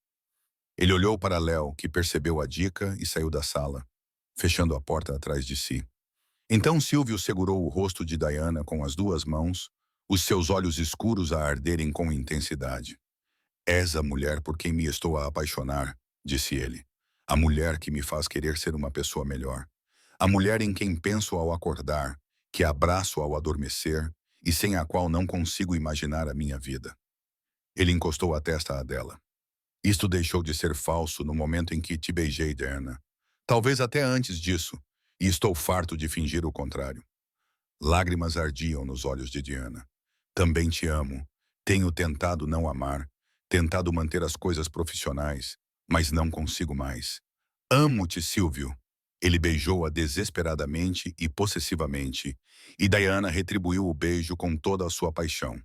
Ele olhou para Léo, que percebeu a dica e saiu da sala, fechando a porta atrás de si. Então Silvio segurou o rosto de Diana com as duas mãos, os seus olhos escuros a arderem com intensidade. És a mulher por quem me estou a apaixonar, disse ele. A mulher que me faz querer ser uma pessoa melhor. A mulher em quem penso ao acordar, que abraço ao adormecer e sem a qual não consigo imaginar a minha vida. Ele encostou a testa à dela. Isto deixou de ser falso no momento em que te beijei, Diana. Talvez até antes disso, e estou farto de fingir o contrário. Lágrimas ardiam nos olhos de Diana. Também te amo. Tenho tentado não amar, tentado manter as coisas profissionais, mas não consigo mais. Amo-te, Silvio. Ele beijou-a desesperadamente e possessivamente, e Diana retribuiu o beijo com toda a sua paixão.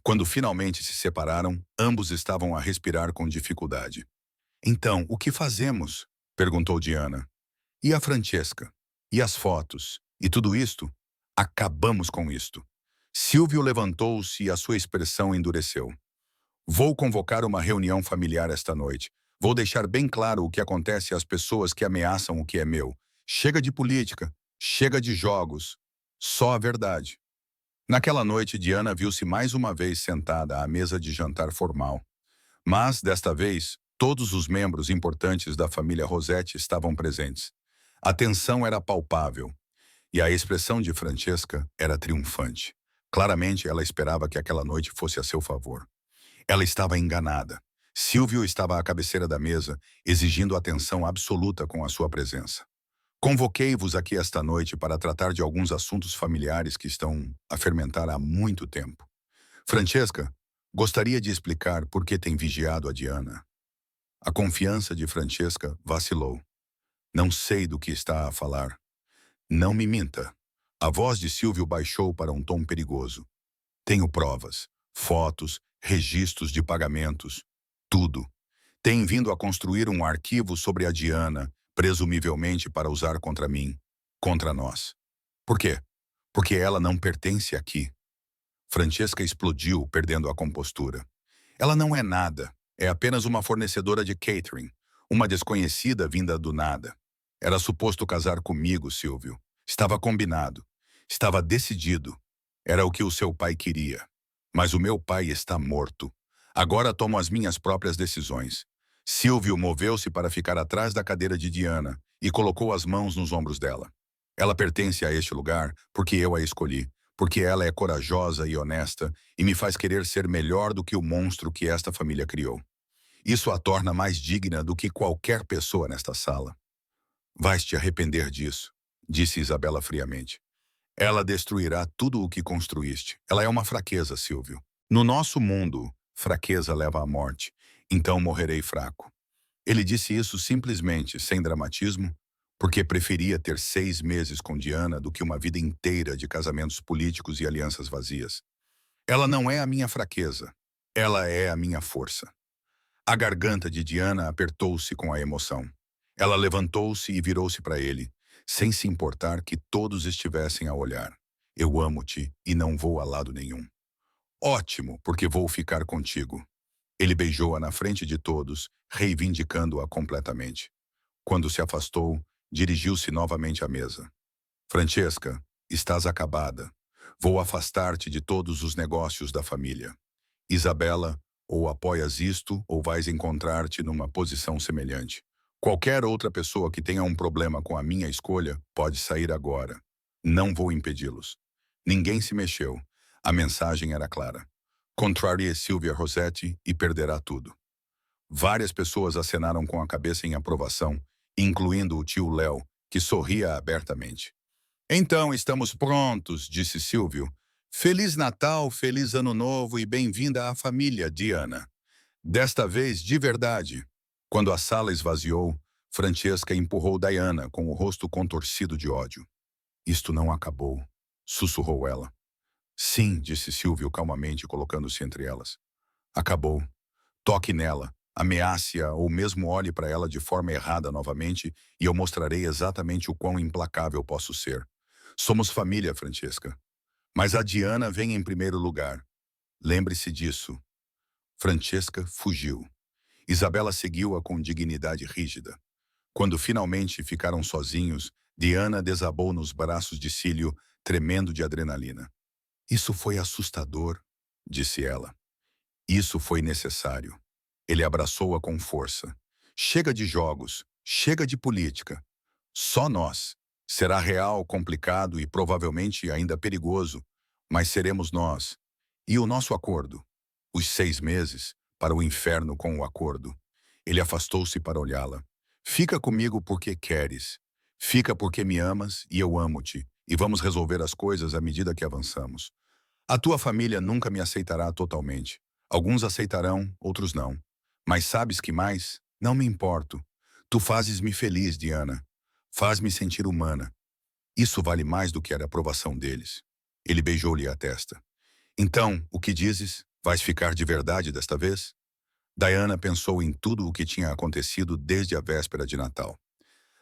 Quando finalmente se separaram, ambos estavam a respirar com dificuldade. Então, o que fazemos? Perguntou Diana. E a Francesca? E as fotos? E tudo isto? Acabamos com isto. Silvio levantou-se e a sua expressão endureceu. Vou convocar uma reunião familiar esta noite. Vou deixar bem claro o que acontece às pessoas que ameaçam o que é meu. Chega de política, chega de jogos. Só a verdade. Naquela noite, Diana viu-se mais uma vez sentada à mesa de jantar formal. Mas, desta vez, todos os membros importantes da família Rossetti estavam presentes. A tensão era palpável, e a expressão de Francesca era triunfante. Claramente, ela esperava que aquela noite fosse a seu favor. Ela estava enganada. Silvio estava à cabeceira da mesa, exigindo atenção absoluta com a sua presença. Convoquei-vos aqui esta noite para tratar de alguns assuntos familiares que estão a fermentar há muito tempo. Francesca, gostaria de explicar por que tem vigiado a Diana. A confiança de Francesca vacilou. Não sei do que está a falar. Não me minta. A voz de Silvio baixou para um tom perigoso. Tenho provas, fotos, registros de pagamentos, tudo. Tem vindo a construir um arquivo sobre a Diana, presumivelmente para usar contra mim, contra nós. Por quê? Porque ela não pertence aqui. Francesca explodiu, perdendo a compostura. Ela não é nada, é apenas uma fornecedora de catering, uma desconhecida vinda do nada. Era suposto casar comigo, Silvio. Estava combinado. Estava decidido. Era o que o seu pai queria. Mas o meu pai está morto. Agora tomo as minhas próprias decisões. Silvio moveu-se para ficar atrás da cadeira de Diana e colocou as mãos nos ombros dela. Ela pertence a este lugar porque eu a escolhi, porque ela é corajosa e honesta e me faz querer ser melhor do que o monstro que esta família criou. Isso a torna mais digna do que qualquer pessoa nesta sala. Vais te arrepender disso, disse Isabela friamente. Ela destruirá tudo o que construíste. Ela é uma fraqueza, Silvio. No nosso mundo, fraqueza leva à morte. Então morrerei fraco. Ele disse isso simplesmente, sem dramatismo, porque preferia ter 6 meses com Diana do que uma vida inteira de casamentos políticos e alianças vazias. Ela não é a minha fraqueza. Ela é a minha força. A garganta de Diana apertou-se com a emoção. Ela levantou-se e virou-se para ele, sem se importar que todos estivessem a olhar. Eu amo-te e não vou a lado nenhum. Ótimo, porque vou ficar contigo. Ele beijou-a na frente de todos, reivindicando-a completamente. Quando se afastou, dirigiu-se novamente à mesa. Francesca, estás acabada. Vou afastar-te de todos os negócios da família. Isabela, ou apoias isto, ou vais encontrar-te numa posição semelhante. Qualquer outra pessoa que tenha um problema com a minha escolha pode sair agora. Não vou impedi-los. Ninguém se mexeu. A mensagem era clara. Contrarie Silvia Rossetti e perderá tudo. Várias pessoas acenaram com a cabeça em aprovação, incluindo o tio Léo, que sorria abertamente. Então, estamos prontos, disse Silvio. Feliz Natal, feliz Ano Novo e bem-vinda à família, Diana. Desta vez, de verdade. Quando a sala esvaziou, Francesca empurrou Diana com o rosto contorcido de ódio. Isto não acabou, sussurrou ela. Sim, disse Silvio calmamente, colocando-se entre elas. Acabou. Toque nela, ameace-a ou mesmo olhe para ela de forma errada novamente e eu mostrarei exatamente o quão implacável posso ser. Somos família, Francesca. Mas a Diana vem em primeiro lugar. Lembre-se disso. Francesca fugiu. Isabela seguiu-a com dignidade rígida. Quando finalmente ficaram sozinhos, Diana desabou nos braços de Cílio, tremendo de adrenalina. Isso foi assustador, disse ela. Isso foi necessário. Ele abraçou-a com força. Chega de jogos, chega de política. Só nós. Será real, complicado e provavelmente ainda perigoso, mas seremos nós. E o nosso acordo? Os 6 meses para o inferno com o acordo. Ele afastou-se para olhá-la. Fica comigo porque queres. Fica porque me amas e eu amo-te. E vamos resolver as coisas à medida que avançamos. A tua família nunca me aceitará totalmente. Alguns aceitarão, outros não. Mas sabes que mais? Não me importo. Tu fazes-me feliz, Diana. Faz-me sentir humana. Isso vale mais do que a aprovação deles. Ele beijou-lhe a testa. Então, o que dizes? Vais ficar de verdade desta vez? Diana pensou em tudo o que tinha acontecido desde a véspera de Natal.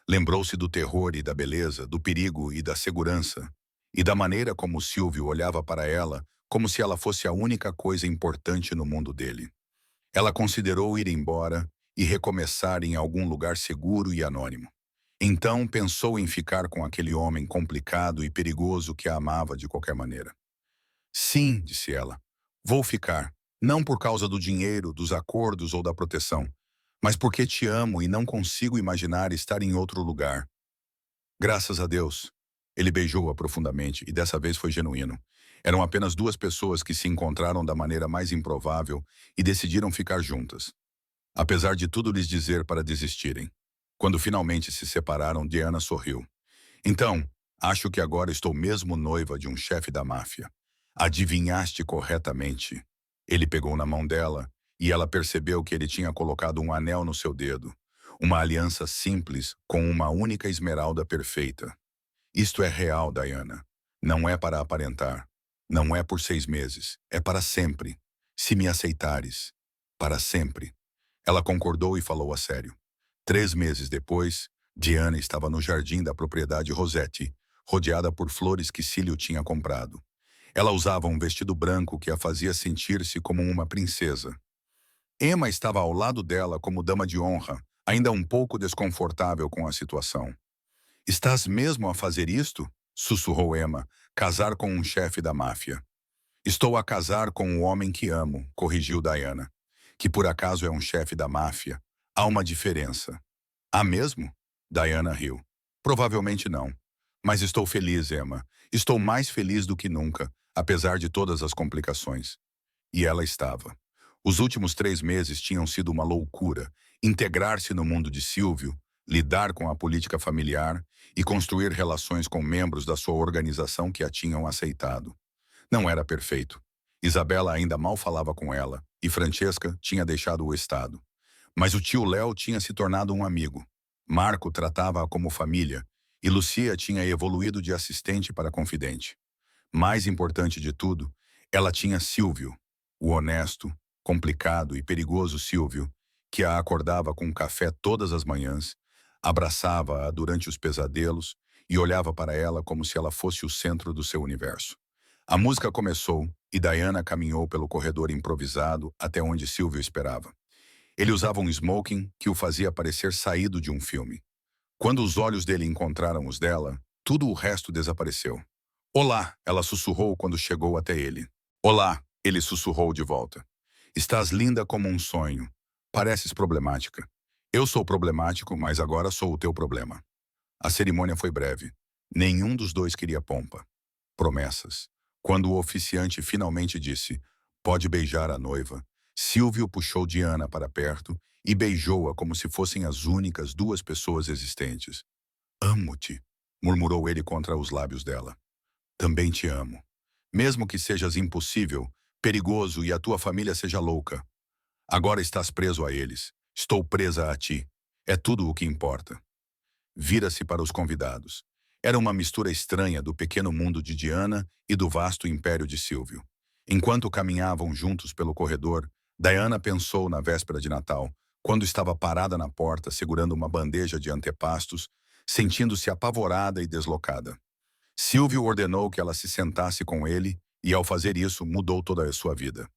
Lembrou-se do terror e da beleza, do perigo e da segurança, e da maneira como Silvio olhava para ela como se ela fosse a única coisa importante no mundo dele. Ela considerou ir embora e recomeçar em algum lugar seguro e anônimo. Então pensou em ficar com aquele homem complicado e perigoso que a amava de qualquer maneira. Sim, disse ela, vou ficar, não por causa do dinheiro, dos acordos ou da proteção, mas porque te amo e não consigo imaginar estar em outro lugar. Graças a Deus. Ele beijou-a profundamente e dessa vez foi genuíno. Eram apenas duas pessoas que se encontraram da maneira mais improvável e decidiram ficar juntas. Apesar de tudo lhes dizer para desistirem. Quando finalmente se separaram, Diana sorriu. Então, acho que agora estou mesmo noiva de um chefe da máfia. Adivinhaste corretamente. Ele pegou na mão dela e ela percebeu que ele tinha colocado um anel no seu dedo. Uma aliança simples com uma única esmeralda perfeita. Isto é real, Diana. Não é para aparentar. Não é por 6 meses. É para sempre. Se me aceitares. Para sempre. Ela concordou e falou a sério. 3 meses depois, Diana estava no jardim da propriedade Rossetti, rodeada por flores que Cílio tinha comprado. Ela usava um vestido branco que a fazia sentir-se como uma princesa. Emma estava ao lado dela como dama de honra, ainda um pouco desconfortável com a situação. Estás mesmo a fazer isto? Sussurrou Emma, casar com um chefe da máfia. Estou a casar com o homem que amo, corrigiu Diana. Que por acaso é um chefe da máfia. Há uma diferença. Há mesmo? Diana riu. Provavelmente não. Mas estou feliz, Emma. Estou mais feliz do que nunca, apesar de todas as complicações. E ela estava. Os últimos 3 meses tinham sido uma loucura. Integrar-se no mundo de Silvio, lidar com a política familiar e construir relações com membros da sua organização que a tinham aceitado. Não era perfeito. Isabela ainda mal falava com ela e Francesca tinha deixado o estado. Mas o tio Léo tinha se tornado um amigo. Marco tratava-a como família e Lucia tinha evoluído de assistente para confidente. Mais importante de tudo, ela tinha Silvio, o honesto, complicado e perigoso Silvio, que a acordava com um café todas as manhãs, abraçava-a durante os pesadelos e olhava para ela como se ela fosse o centro do seu universo. A música começou e Diana caminhou pelo corredor improvisado até onde Silvio esperava. Ele usava um smoking que o fazia parecer saído de um filme. Quando os olhos dele encontraram os dela, tudo o resto desapareceu. Olá, ela sussurrou quando chegou até ele. Olá, ele sussurrou de volta. Estás linda como um sonho. Pareces problemática. Eu sou problemático, mas agora sou o teu problema. A cerimônia foi breve. Nenhum dos dois queria pompa. Promessas. Quando o oficiante finalmente disse, pode beijar a noiva, Silvio puxou Diana para perto e beijou-a como se fossem as únicas duas pessoas existentes. Amo-te, murmurou ele contra os lábios dela. Também te amo. Mesmo que sejas impossível, perigoso e a tua família seja louca. Agora estás preso a eles. Estou presa a ti. É tudo o que importa. Vira-se para os convidados. Era uma mistura estranha do pequeno mundo de Diana e do vasto império de Silvio. Enquanto caminhavam juntos pelo corredor, Diana pensou na véspera de Natal, quando estava parada na porta segurando uma bandeja de antepastos, sentindo-se apavorada e deslocada. Silvio ordenou que ela se sentasse com ele e, ao fazer isso, mudou toda a sua vida.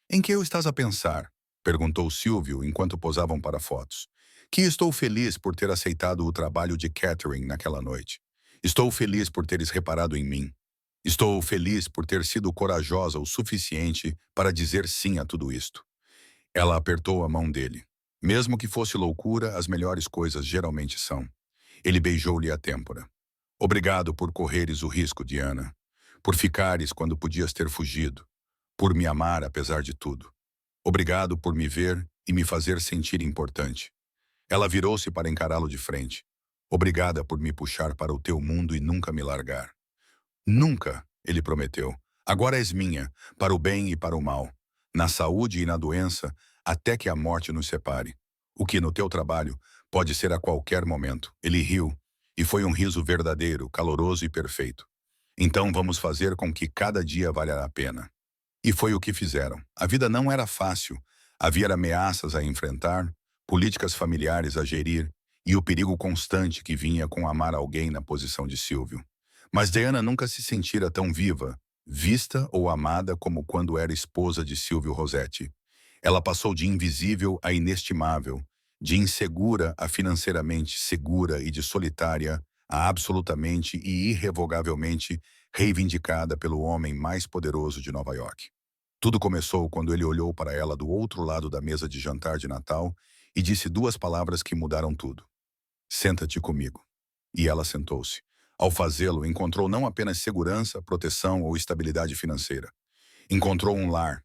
Em que eu estás a pensar? Perguntou Silvio enquanto posavam para fotos. Que estou feliz por ter aceitado o trabalho de Catherine naquela noite. Estou feliz por teres reparado em mim. Estou feliz por ter sido corajosa o suficiente para dizer sim a tudo isto. Ela apertou a mão dele. Mesmo que fosse loucura, as melhores coisas geralmente são. Ele beijou-lhe a têmpora. Obrigado por correres o risco, Diana. Por ficares quando podias ter fugido. Por me amar apesar de tudo. Obrigado por me ver e me fazer sentir importante. Ela virou-se para encará-lo de frente. Obrigada por me puxar para o teu mundo e nunca me largar. Nunca, ele prometeu. Agora és minha, para o bem e para o mal. Na saúde e na doença, até que a morte nos separe. O que no teu trabalho pode ser a qualquer momento. Ele riu, e foi um riso verdadeiro, caloroso e perfeito. Então vamos fazer com que cada dia valha a pena. E foi o que fizeram. A vida não era fácil. Havia ameaças a enfrentar, políticas familiares a gerir e o perigo constante que vinha com amar alguém na posição de Silvio. Mas Diana nunca se sentira tão viva, vista ou amada como quando era esposa de Silvio Rossetti. Ela passou de invisível a inestimável, de insegura a financeiramente segura e de solitária a absolutamente e irrevogavelmente reivindicada pelo homem mais poderoso de Nova York. Tudo começou quando ele olhou para ela do outro lado da mesa de jantar de Natal e disse duas palavras que mudaram tudo. Senta-te comigo. E ela sentou-se. Ao fazê-lo, encontrou não apenas segurança, proteção ou estabilidade financeira. Encontrou um lar,